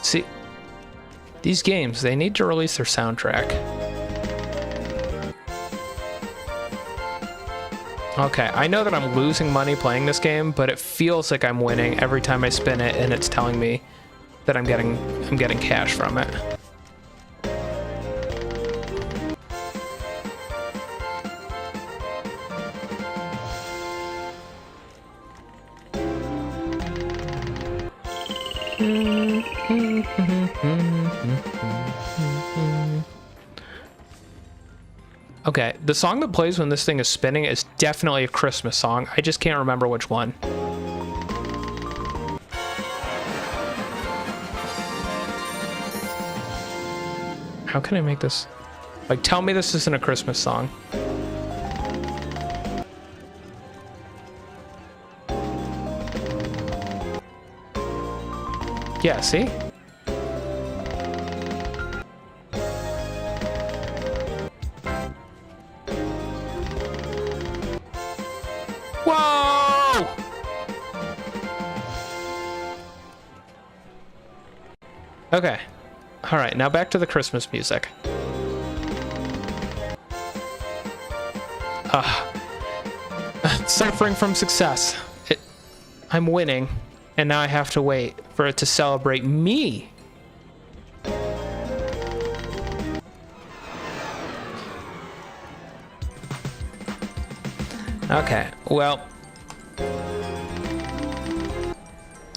See, these games, they need to release their soundtrack. Okay, I know that I'm losing money playing this game, but it feels like I'm winning every time I spin it, and it's telling me that I'm getting cash from it. Okay, the song that plays when this thing is spinning is definitely a Christmas song. I just can't remember which one. How can I make this? Like, tell me this isn't a Christmas song. Yeah, see? Whoa! Okay. All right, now back to the Christmas music. Suffering from success. I'm winning, and now I have to wait for it to celebrate me. Okay, well.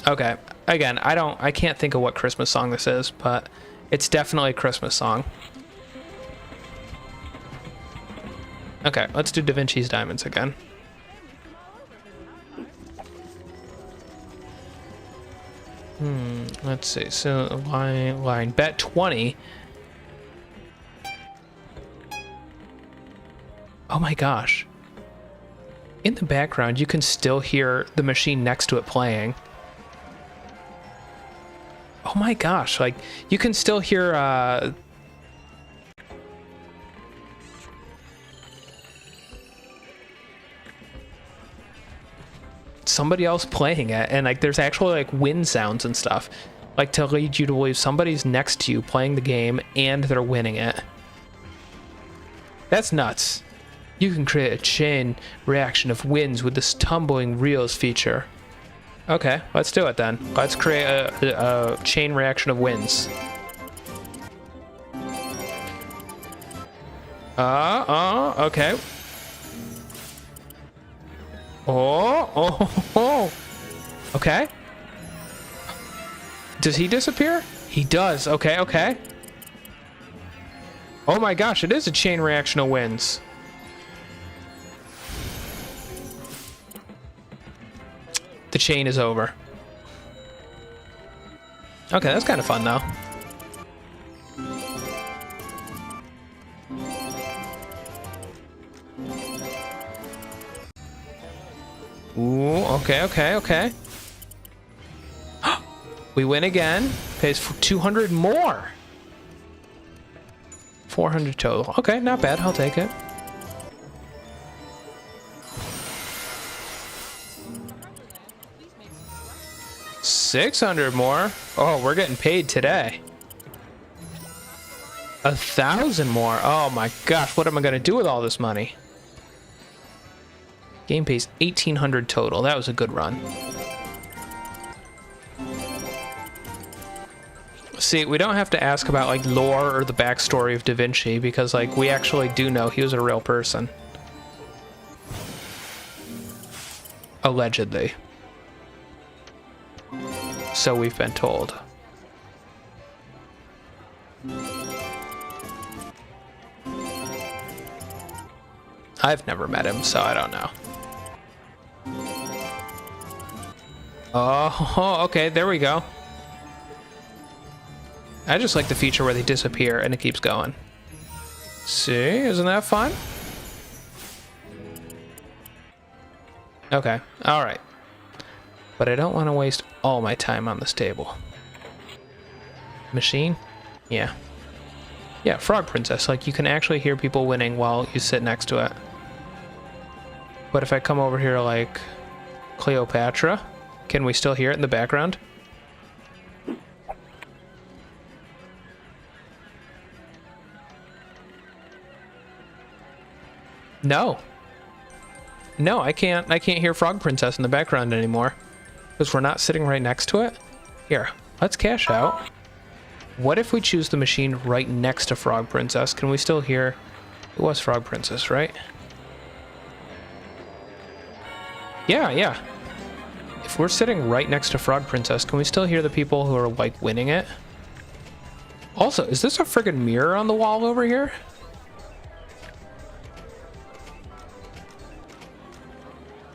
Okay, again, I can't think of what Christmas song this is, but it's definitely a Christmas song. Okay, let's do Da Vinci's Diamonds again. Let's see, so line bet 20. Oh my gosh. In the background, you can still hear the machine next to it playing. Oh my gosh, like, you can still hear, somebody else playing it, and like there's actually like wind sounds and stuff, like to lead you to believe somebody's next to you playing the game and they're winning it. That's nuts. You can create a chain reaction of winds with this tumbling reels feature. Okay, let's do it then. Let's create a chain reaction of winds. Okay. Oh. Okay. Does he disappear? He does. Okay. Oh my gosh, it is a chain reaction of winds. The chain is over. Okay, that's kind of fun though. Ooh, okay. We win again. Pays for 200 more. 400 total. Okay, not bad. I'll take it. $600 more. Oh, we're getting paid today. 1,000 more. Oh my gosh, what am I gonna do with all this money? Game pays 1,800 total. That was a good run. See, we don't have to ask about like lore or the backstory of Da Vinci because like we actually do know he was a real person. Allegedly. So we've been told. I've never met him, so I don't know. Oh, okay, there we go. I just like the feature where they disappear and it keeps going. See, isn't that fun? Okay, all right. But I don't want to waste all my time on this table. Machine? Yeah. Yeah, Frog Princess. Like, you can actually hear people winning while you sit next to it. But if I come over here like Cleopatra, can we still hear it in the background? No. No, I can't hear Frog Princess in the background anymore. Because we're not sitting right next to it. Here, let's cash out. What if we choose the machine right next to Frog Princess? Can we still hear? It was Frog Princess, right? Yeah. If we're sitting right next to Frog Princess, can we still hear the people who are like winning it? Also, is this a friggin' mirror on the wall over here?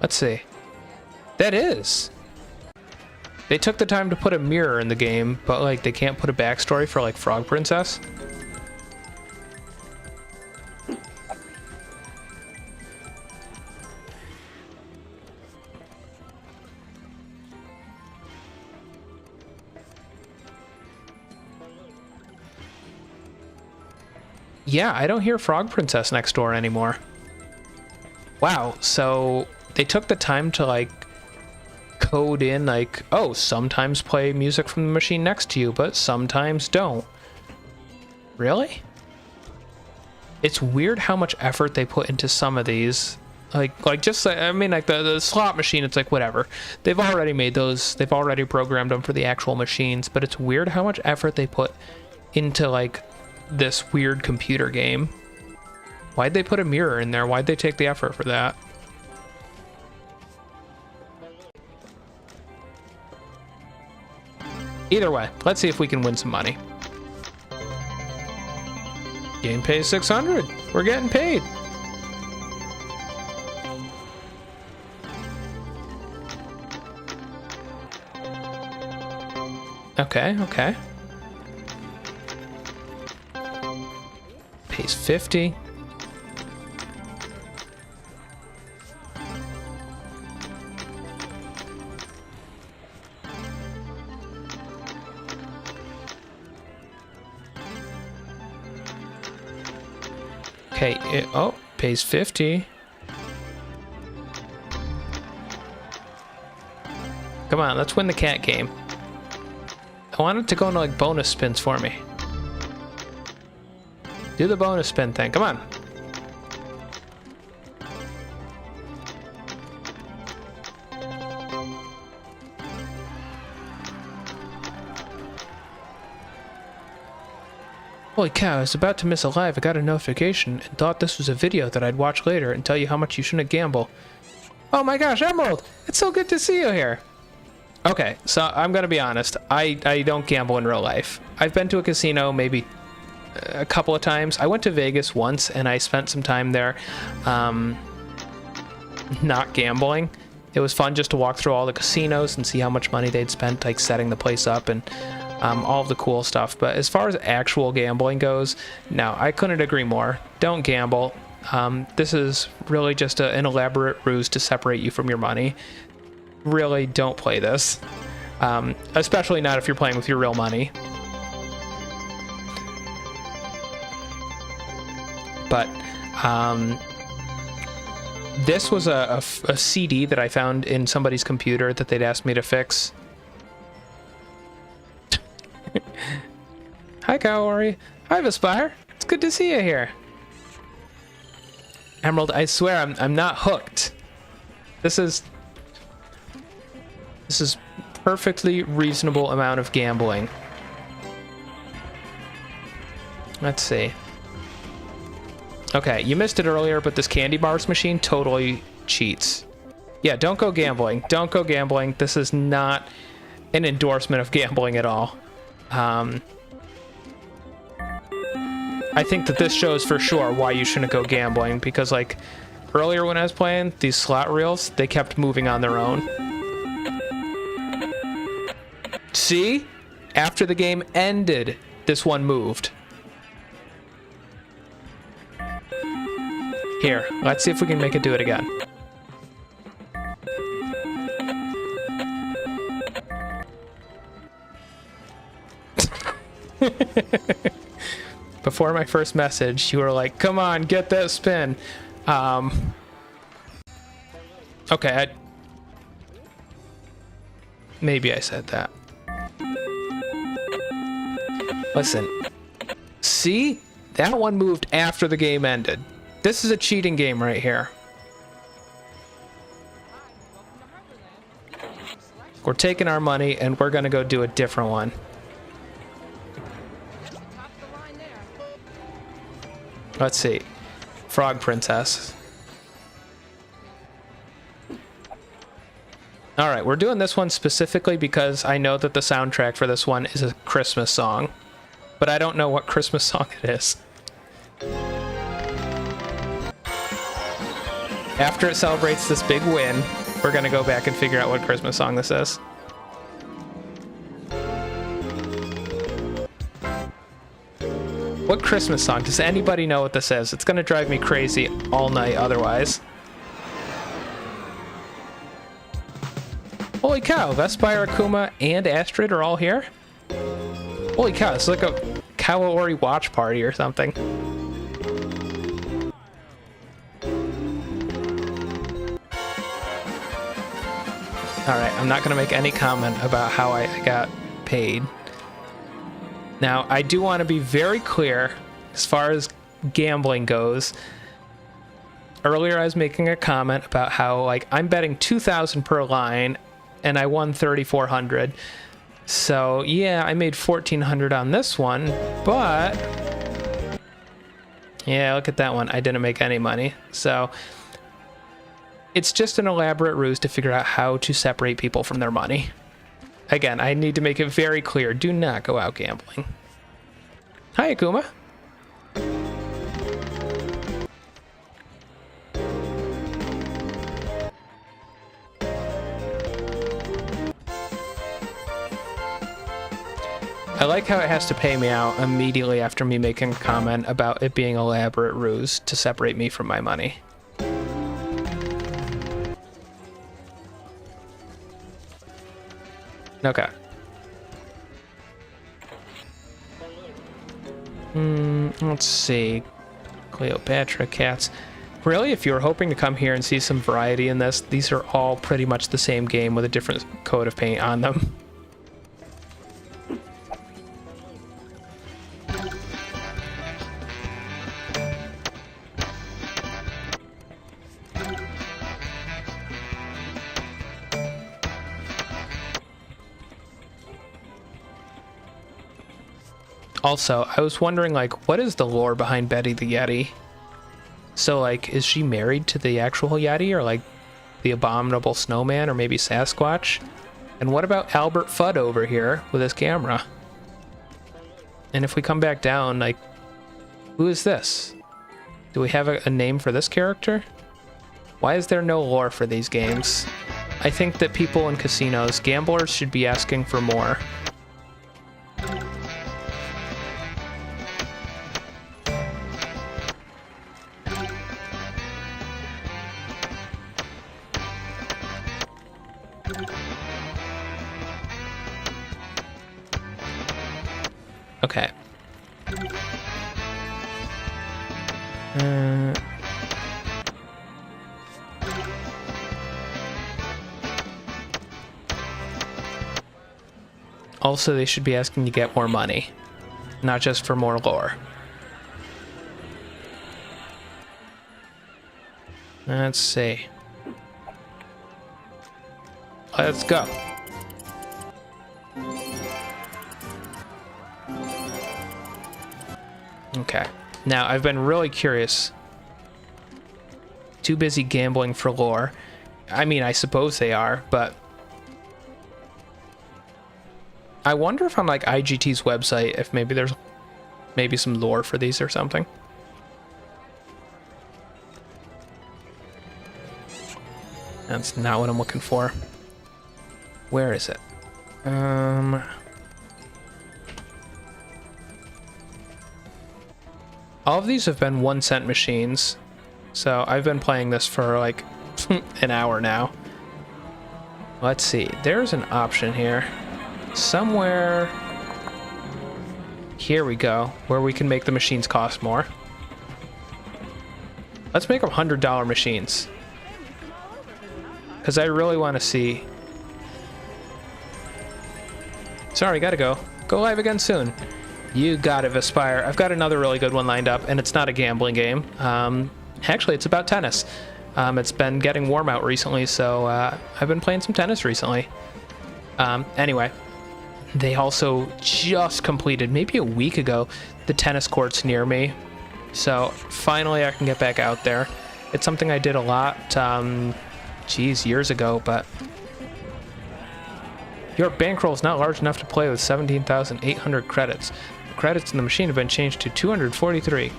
Let's see. That is. They took the time to put a mirror in the game, but like they can't put a backstory for like Frog Princess. Yeah, I don't hear Frog Princess next door anymore. Wow, so they took the time to like code in like, oh, sometimes play music from the machine next to you, but sometimes don't. Really? It's weird how much effort they put into some of these. Like just, I mean, like the slot machine, it's like, whatever. They've already made those, they've already programmed them for the actual machines, but it's weird how much effort they put into like this weird computer game. Why'd they put a mirror in there? Why'd they take the effort for that? Either way, let's see if we can win some money. Game pays 600. We're getting paid. Okay. Pays 50. Okay, pays 50. Come on, let's win the cat game. I want it to go into like bonus spins for me. Do the bonus spin thing. Come on. Holy cow, I was about to miss a live. I got a notification and thought this was a video that I'd watch later and tell you how much you shouldn't gamble. Oh my gosh, Emerald! It's so good to see you here! Okay, so I'm gonna be honest. I don't gamble in real life. I've been to a casino maybe a couple of times. I went to Vegas once and I spent some time there not gambling. It was fun just to walk through all the casinos and see how much money they'd spent like setting the place up and all of the cool stuff. But as far as actual gambling goes, no, I couldn't agree more. Don't gamble. This is really just an elaborate ruse to separate you from your money. Really don't play this. Especially not if you're playing with your real money. But this was a CD that I found in somebody's computer that they'd asked me to fix. Hi, Kaori. Hi, Vespire. It's good to see you here. Emerald, I swear I'm not hooked. This is perfectly reasonable amount of gambling. Let's see. Okay, you missed it earlier, but this candy bars machine totally cheats. Yeah, don't go gambling. Don't go gambling. This is not an endorsement of gambling at all. I think that this shows for sure why you shouldn't go gambling, because like earlier when I was playing these slot reels, they kept moving on their own. See? After the game ended, this one moved. Here, let's see if we can make it do it again. Before my first message, you were like, come on, get that spin. Okay, maybe I said that. Listen, see? That one moved after the game ended. This is a cheating game right here. We're taking our money and we're gonna go do a different one. Let's see. Frog Princess. Alright, we're doing this one specifically because I know that the soundtrack for this one is a Christmas song. But I don't know what Christmas song it is. After it celebrates this big win, we're gonna go back and figure out what Christmas song this is. What Christmas song? Does anybody know what this is? It's gonna drive me crazy all night otherwise. Holy cow, Vespire, Akuma, and Astrid are all here? Holy cow, it's like a Kawaori watch party or something. Alright, I'm not gonna make any comment about how I got paid. Now, I do want to be very clear as far as gambling goes. Earlier, I was making a comment about how, like, I'm betting 2,000 per line, and I won 3,400. So, yeah, I made 1,400 on this one, but... yeah, look at that one. I didn't make any money. So, it's just an elaborate ruse to figure out how to separate people from their money. Again, I need to make it very clear. Do not go out gambling. Hi, Akuma. I like how it has to pay me out immediately after me making a comment about it being an elaborate ruse to separate me from my money. Okay. Let's see. Cleopatra, cats. Really, if you were hoping to come here and see some variety in this, these are all pretty much the same game with a different coat of paint on them. Also, I was wondering, like, what is the lore behind Betty the Yeti? So, like, is she married to the actual Yeti, or, like, the abominable snowman, or maybe Sasquatch? And what about Albert Fudd over here with his camera? And if we come back down, like, who is this? Do we have a name for this character? Why is there no lore for these games? I think that people in casinos, gamblers, should be asking for more. Okay. Also, they should be asking to get more money, not just for more lore. Let's see. Let's go. Okay. Now, I've been really curious. Too busy gambling for lore. I mean, I suppose they are, but I wonder if on like IGT's website, if maybe there's maybe some lore for these or something. That's not what I'm looking for. Where is it? All of these have been 1-cent machines, so I've been playing this for like an hour now. Let's see, there's an option here. Somewhere, here we go, where we can make the machines cost more. Let's make them $100 machines. Because I really want to see. Sorry, gotta go. Go live again soon. You got it, Aspire. I've got another really good one lined up, and it's not a gambling game. Actually, it's about tennis. It's been getting warm out recently, so I've been playing some tennis recently. Anyway, they also just completed, maybe a week ago, the tennis courts near me. So finally I can get back out there. It's something I did a lot, years ago, but your bankroll is not large enough to play with 17,800 credits. The credits in the machine have been changed to 243.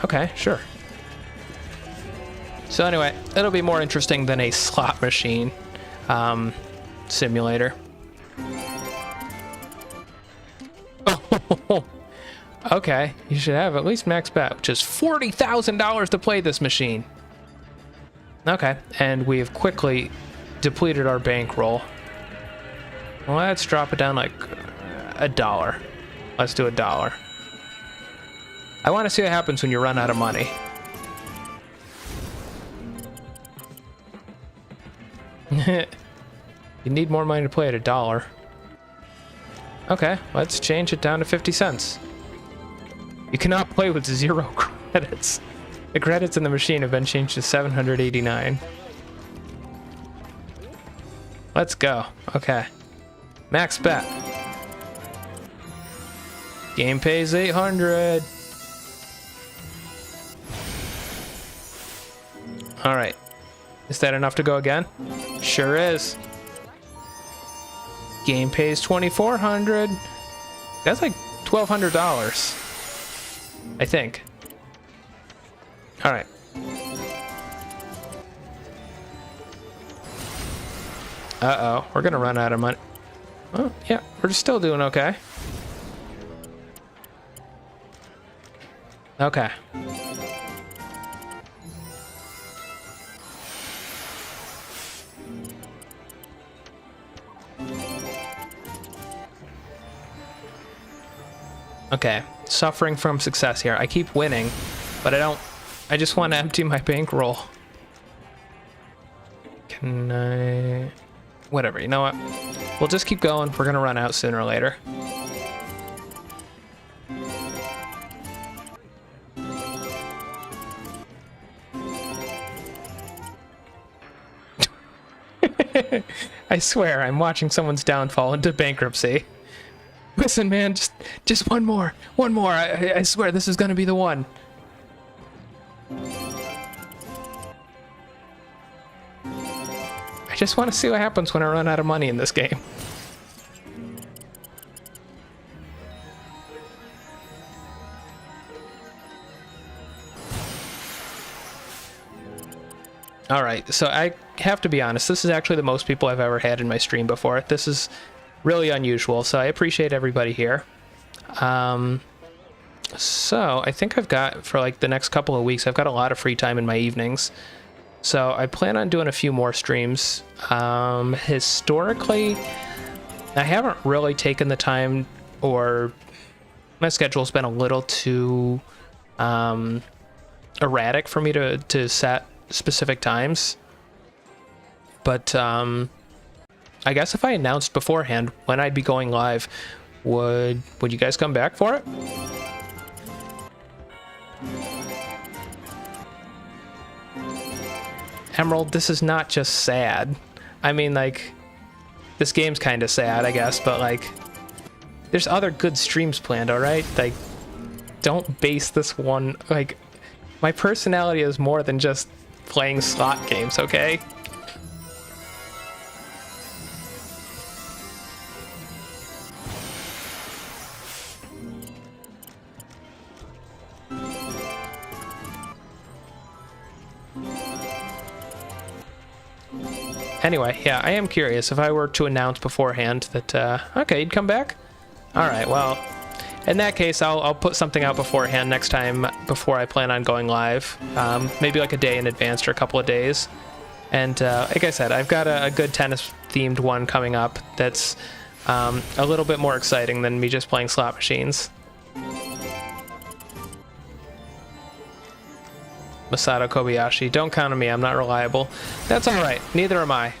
Okay, sure. So anyway, it'll be more interesting than a slot machine simulator. Okay, you should have at least max bet, which is $40,000 to play this machine. Okay, and we have quickly depleted our bankroll. Let's drop it down like $1. Let's do $1. I want to see what happens when you run out of money. You need more money to play at $1. Okay, let's change it down to 50 cents. You cannot play with 0 credits. The credits in the machine have been changed to 789. Let's go. Okay. Max bet. Game pays 800. All right. Is that enough to go again? Sure is. Game pays 2,400. That's like $1,200. I think. All right. Uh-oh, we're gonna run out of money. Oh, yeah, we're still doing okay. Okay. Okay, suffering from success here. I keep winning, but I don't I just want to empty my bankroll. Can I... Whatever, you know what? We'll just keep going. We're gonna run out sooner or later. I swear, I'm watching someone's downfall into bankruptcy. Listen, man, just one more. One more. I swear this is gonna be the one. I just want to see what happens when I run out of money in this game. Alright, so I have to be honest, this is actually the most people I've ever had in my stream before. This is really unusual, so I appreciate everybody here. So I think I've got, for like the next couple of weeks, I've got a lot of free time in my evenings. So I plan on doing a few more streams. Historically, I haven't really taken the time, or my schedule's been a little too erratic for me to set specific times. But I guess if I announced beforehand when I'd be going live, would you guys come back for it? Emerald, this is not just sad. I mean, like, this game's kind of sad, I guess, but like, there's other good streams planned, alright? Like, don't base this one, like, my personality is more than just playing slot games, okay? Anyway, yeah, I am curious if I were to announce beforehand that, okay, you'd come back? Alright, well, in that case, I'll put something out beforehand next time before I plan on going live. Maybe like a day in advance or a couple of days. And like I said, I've got a good tennis-themed one coming up that's a little bit more exciting than me just playing slot machines. Masato Kobayashi, don't count on me, I'm not reliable. That's alright, neither am I.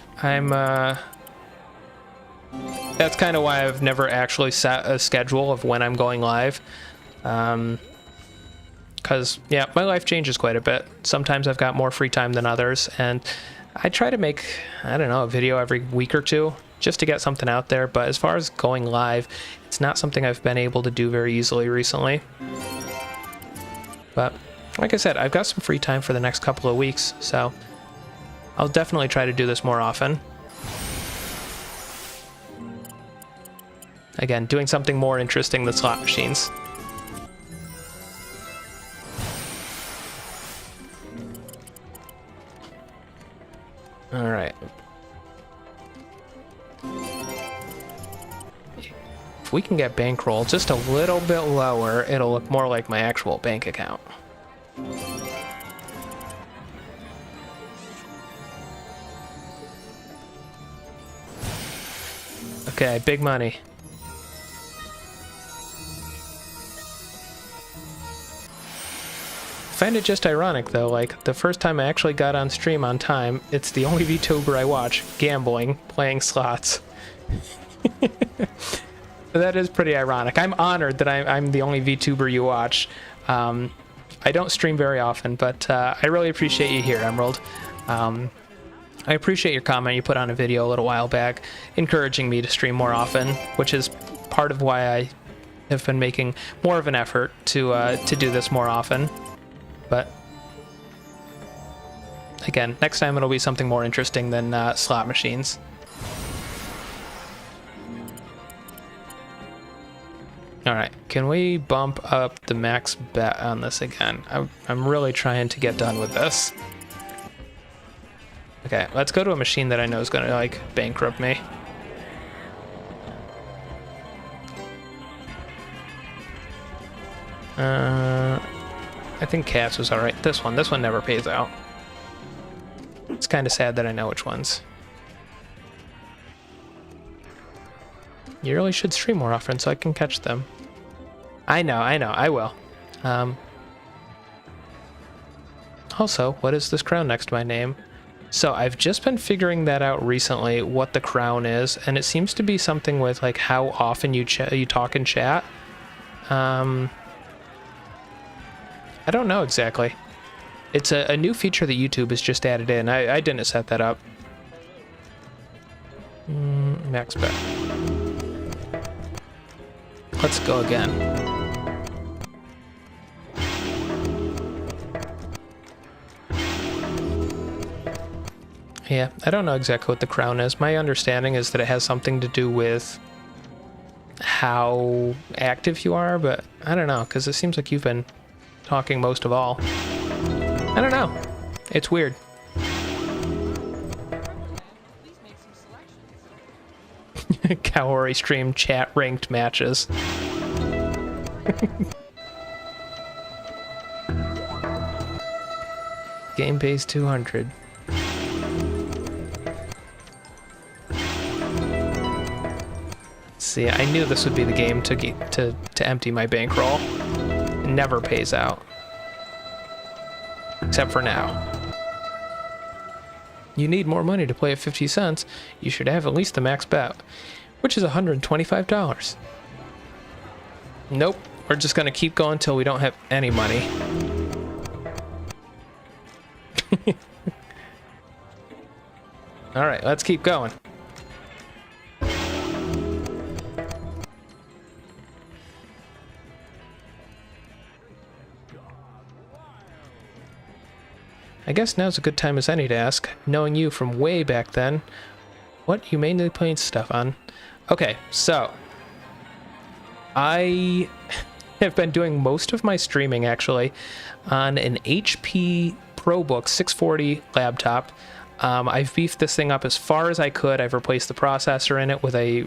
That's kind of why I've never actually set a schedule of when I'm going live. Because, yeah, my life changes quite a bit. Sometimes I've got more free time than others, and I try to make, I don't know, a video every week or two, just to get something out there, but as far as going live, it's not something I've been able to do very easily recently. But like I said, I've got some free time for the next couple of weeks, so I'll definitely try to do this more often. Again, doing something more interesting than slot machines. All right. If we can get bankroll just a little bit lower, it'll look more like my actual bank account. Okay, big money. I find it just ironic though, like the first time I actually got on stream on time, it's the only VTuber I watch gambling, playing slots. That is pretty ironic. I'm honored that I'm the only VTuber you watch. I don't stream very often, but I really appreciate you here, Emerald. I appreciate your comment you put on a video a little while back, encouraging me to stream more often, which is part of why I have been making more of an effort to do this more often. But again, next time it'll be something more interesting than slot machines. Alright, can we bump up the max bet on this again? I'm really trying to get done with this. Okay, let's go to a machine that I know is going to, like, bankrupt me. I think Cats was alright. This one never pays out. It's kind of sad that I know which ones. You really should stream more often so I can catch them. I know, I will. Also, what is this crown next to my name? So I've just been figuring that out recently, what the crown is, and it seems to be something with like how often you talk in chat. I don't know exactly. It's a new feature that YouTube has just added in. I didn't set that up. Max bet. Let's go again. Yeah, I don't know exactly what the crown is. My understanding is that it has something to do with how active you are, but I don't know, because it seems like you've been talking most of all. I don't know. It's weird. Kaori stream chat ranked matches. Game pays 200. See, I knew this would be the game to empty my bankroll. It never pays out. Except for now. You need more money to play at 50 cents. You should have at least the max bet, which is $125. Nope, we're just gonna keep going until we don't have any money. All right, let's keep going. I guess now's a good time as any to ask, knowing you from way back then, what you mainly playing stuff on. Okay, so I have been doing most of my streaming actually on an HP ProBook 640 laptop. I've beefed this thing up as far as I could. I've replaced the processor in it with I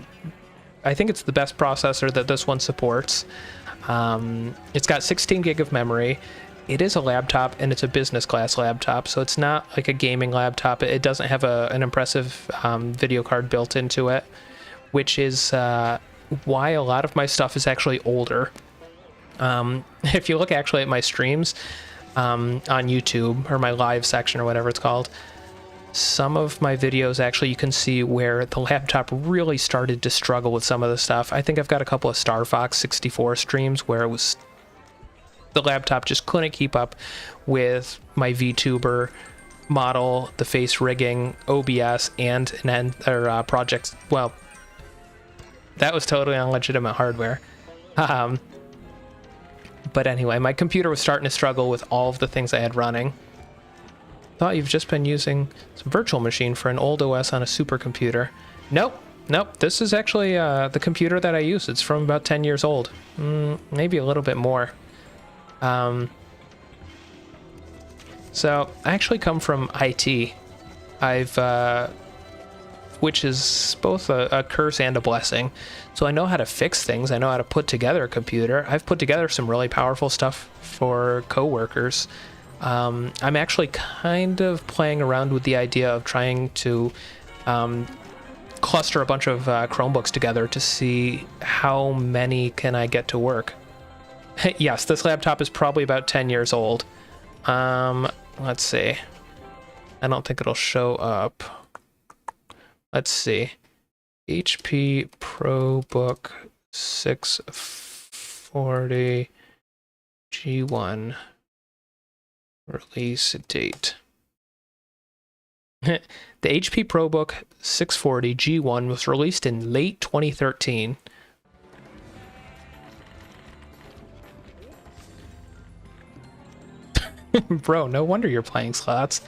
think it's the best processor that this one supports. It's got 16 gig of memory. It is a laptop, and it's a business class laptop, so it's not like a gaming laptop. It doesn't have an impressive video card built into it, which is why a lot of my stuff is actually older. If you look actually at my streams on YouTube, or my live section, or whatever it's called, some of my videos actually you can see where the laptop really started to struggle with some of the stuff. I think I've got a couple of Star Fox 64 streams where it was the laptop just couldn't keep up with my VTuber model, the face rigging, OBS, and projects. Well, that was totally illegitimate hardware. But anyway, my computer was starting to struggle with all of the things I had running. Thought you've just been using some virtual machine for an old OS on a supercomputer. Nope. This is actually the computer that I use. It's from about 10 years old. Maybe a little bit more. So I actually come from IT. Which is both a curse and a blessing. So I know how to fix things. I know how to put together a computer. I've put together some really powerful stuff for coworkers. I'm actually kind of playing around with the idea of trying to cluster a bunch of Chromebooks together to see how many can I get to work. Yes, this laptop is probably about 10 years old. Let's see. I don't think it'll show up. Let's see. HP ProBook 640 G1 release date. The HP ProBook 640 G1 was released in late 2013. Bro, no wonder you're playing slots.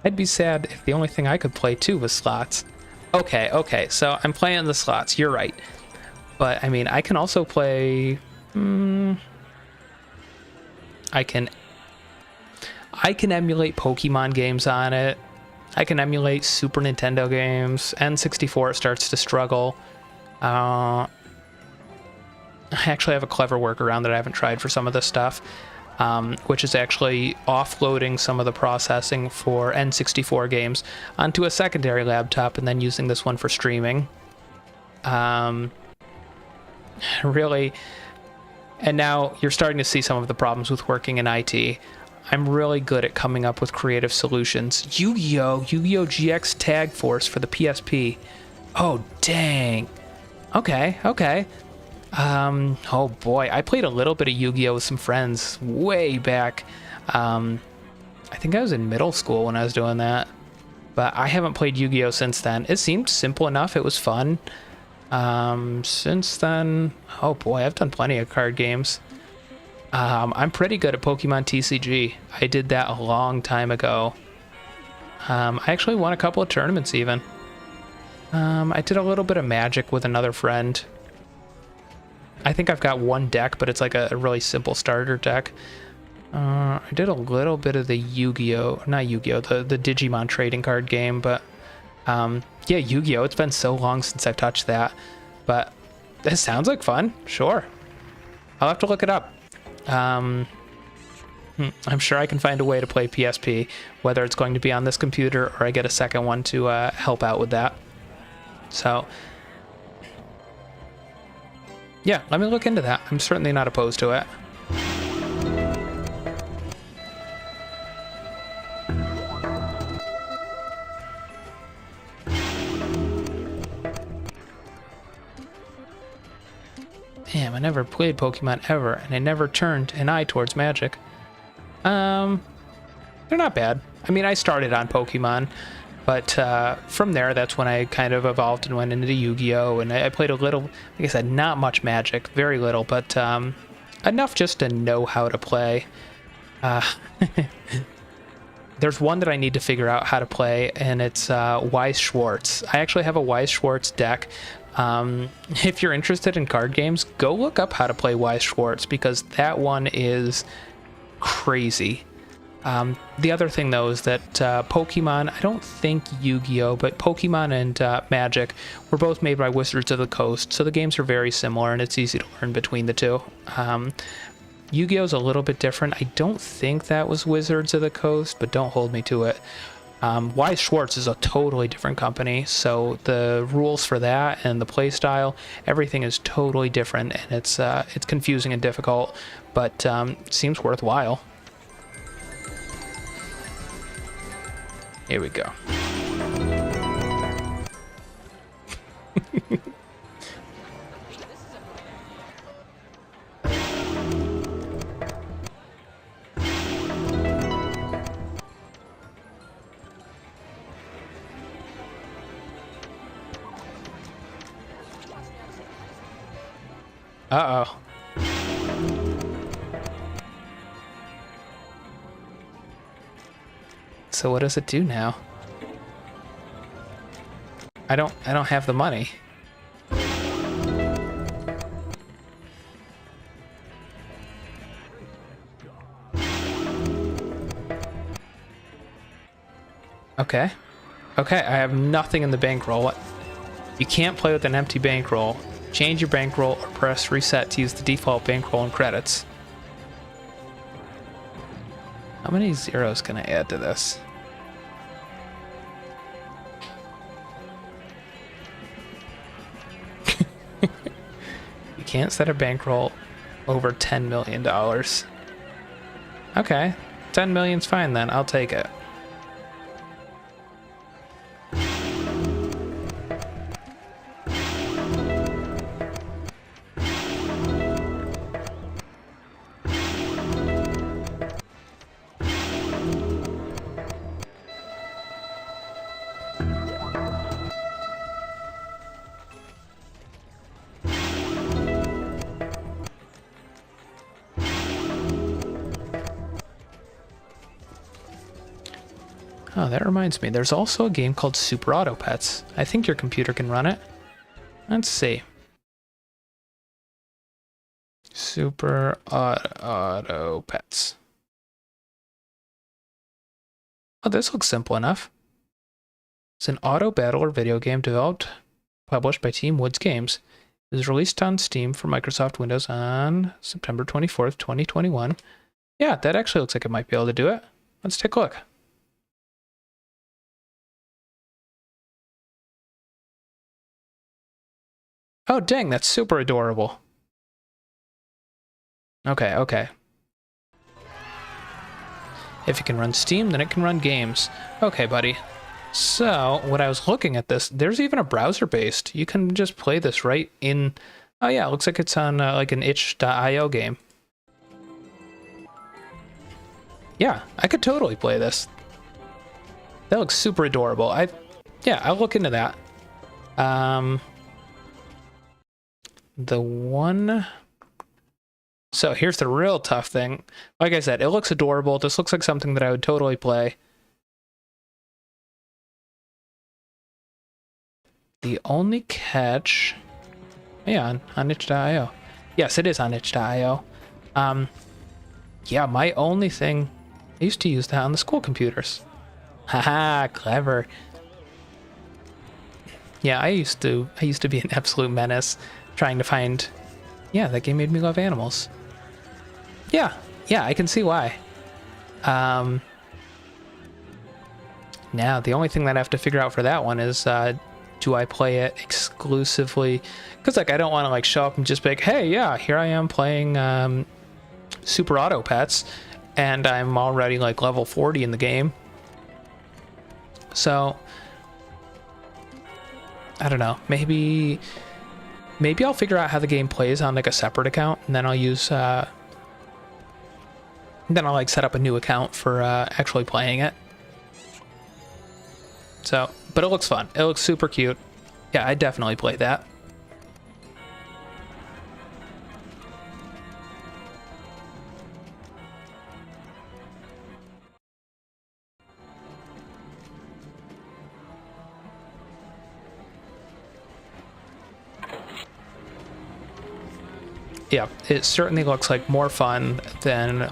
I'd be sad if the only thing I could play too was slots. Okay, so I'm playing the slots, you're right. But, I mean, I can also play... I can emulate Pokemon games on it. I can emulate Super Nintendo games. N64 starts to struggle. I actually have a clever workaround that I haven't tried for some of this stuff. Which is actually offloading some of the processing for N64 games onto a secondary laptop and then using this one for streaming. Really, and now you're starting to see some of the problems with working in IT. I'm really good at coming up with creative solutions. Yu-Gi-Oh! Yu-Gi-Oh! GX Tag Force for the PSP. Oh, dang. Okay, okay. Oh boy, I played a little bit of Yu-Gi-Oh! With some friends way back. I think I was in middle school when I was doing that. But I haven't played Yu-Gi-Oh! Since then. It seemed simple enough. It was fun. Since then, oh boy, I've done plenty of card games. I'm pretty good at Pokemon TCG. I did that a long time ago. I actually won a couple of tournaments even. I did a little bit of Magic with another friend. I think I've got one deck, but it's like a really simple starter deck. I did a little bit of the Yu-Gi-Oh! Not Yu-Gi-Oh! The Digimon trading card game, but yeah, Yu-Gi-Oh! It's been so long since I've touched that. But this sounds like fun. Sure. I'll have to look it up. I'm sure I can find a way to play PSP, whether it's going to be on this computer or I get a second one to help out with that. So yeah, let me look into that. I'm certainly not opposed to it. Damn, I never played Pokemon ever, and I never turned an eye towards Magic. They're not bad. I mean, I started on Pokemon, but from there, that's when I kind of evolved and went into Yu-Gi-Oh! And I played a little, like I said, not much Magic, very little, but enough just to know how to play. There's one that I need to figure out how to play, and it's Wise Schwartz. I actually have a Wise Schwartz deck. If you're interested in card games, go look up how to play Wise Schwartz, because that one is crazy. The other thing, though, is that Pokemon, I don't think Yu-Gi-Oh!, but Pokemon and Magic were both made by Wizards of the Coast, so the games are very similar, and it's easy to learn between the two. Yu-Gi-Oh! Is a little bit different. I don't think that was Wizards of the Coast, but don't hold me to it. Wise Schwartz is a totally different company, so the rules for that and the play style, everything is totally different, and it's confusing and difficult, but seems worthwhile. Here we go. Uh-oh. So what does it do now? I don't have the money. Okay. Okay, I have nothing in the bankroll. You can't play with an empty bankroll. Change your bankroll or press reset to use the default bankroll and credits. How many zeros can I add to this? You can't set a bankroll over $10 million. Okay, 10 million's fine then. I'll take it. Oh, that reminds me. There's also a game called Super Auto Pets. I think your computer can run it. Let's see. Super Auto Pets. Oh, this looks simple enough. It's an auto battler video game developed, published by Team Woods Games. It was released on Steam for Microsoft Windows on September 24th, 2021. Yeah, that actually looks like it might be able to do it. Let's take a look. Oh, dang, that's super adorable. Okay, okay. If it can run Steam, then it can run games. Okay, buddy. So, when I was looking at this, there's even a browser-based. You can just play this right in... Oh yeah, it looks like it's on like an itch.io game. Yeah, I could totally play this. That looks super adorable. Yeah, I'll look into that. The one... So here's the real tough thing. Like I said, it looks adorable. This looks like something that I would totally play. The only catch... Yeah, on itch.io. Yes, it is on itch.io. Yeah, my only thing... I used to use that on the school computers. Haha, clever. Yeah, I used to be an absolute menace trying to find... Yeah, that game made me love animals. Yeah, I can see why. Now, the only thing that I have to figure out for that one is, do I play it exclusively? Because, like, I don't want to, like, show up and just be like, hey, yeah, here I am playing Super Auto Pets, and I'm already, like, level 40 in the game. So, I don't know. Maybe I'll figure out how the game plays on, like, a separate account, and then I'll use... Then I'll like set up a new account for actually playing it. So, but it looks fun. It looks super cute. Yeah, I definitely play that. Yeah, it certainly looks like more fun than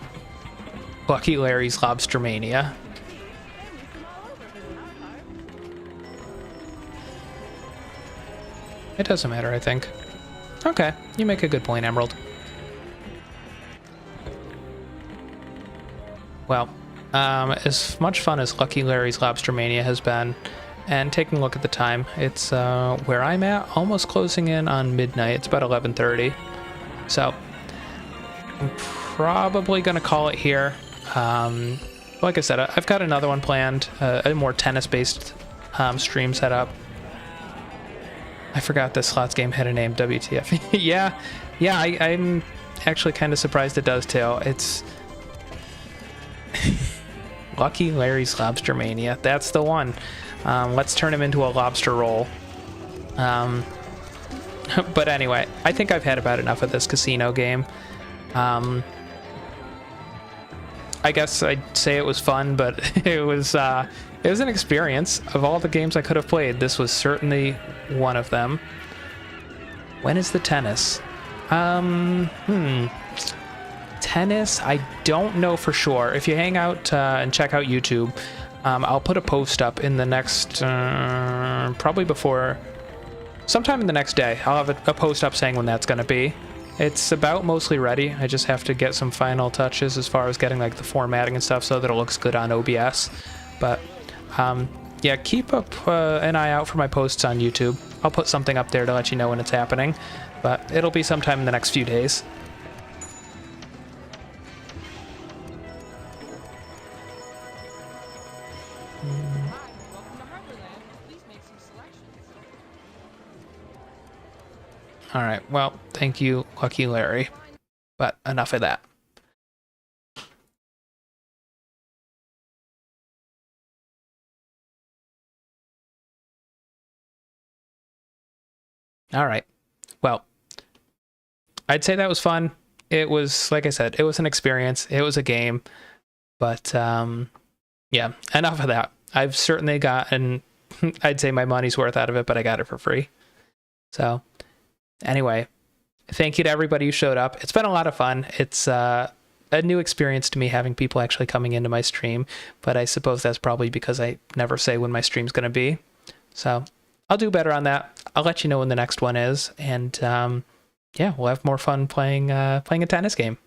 Lucky Larry's Lobstermania. It doesn't matter, I think. Okay, you make a good point, Emerald. Well, as much fun as Lucky Larry's Lobstermania has been, and taking a look at the time, it's where I'm at, almost closing in on midnight. It's about 11:30. So, I'm probably going to call it here. Like I said, I've got another one planned, a more tennis-based stream setup. I forgot this slots game had a name, WTF. yeah, I'm actually kind of surprised it does too. It's Lucky Larry's Lobstermania. That's the one. Let's turn him into a lobster roll. But anyway, I think I've had about enough of this casino game. I guess I'd say it was fun, but it was an experience. Of all the games I could have played, this was certainly one of them. When is the tennis? Tennis, I don't know for sure. If you hang out and check out YouTube, I'll put a post up in the next, probably before, sometime in the next day. I'll have a post up saying when that's going to be. It's about mostly ready. I just have to get some final touches as far as getting like the formatting and stuff so that it looks good on OBS. But yeah, keep up an eye out for my posts on YouTube. I'll put something up there to let you know when it's happening, but it'll be sometime in the next few days. All right, well, thank you, Lucky Larry, but enough of that. All right, well, I'd say that was fun. It was, like I said, it was an experience. It was a game, but yeah, enough of that. I've certainly gotten, I'd say my money's worth out of it, but I got it for free. So anyway, thank you to everybody who showed up. It's been a lot of fun. It's a new experience to me having people actually coming into my stream, but I suppose that's probably because I never say when my stream's going to be. So I'll do better on that. I'll let you know when the next one is, and yeah, we'll have more fun playing a tennis game.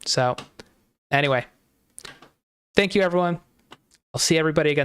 So anyway, thank you, everyone. I'll see everybody again.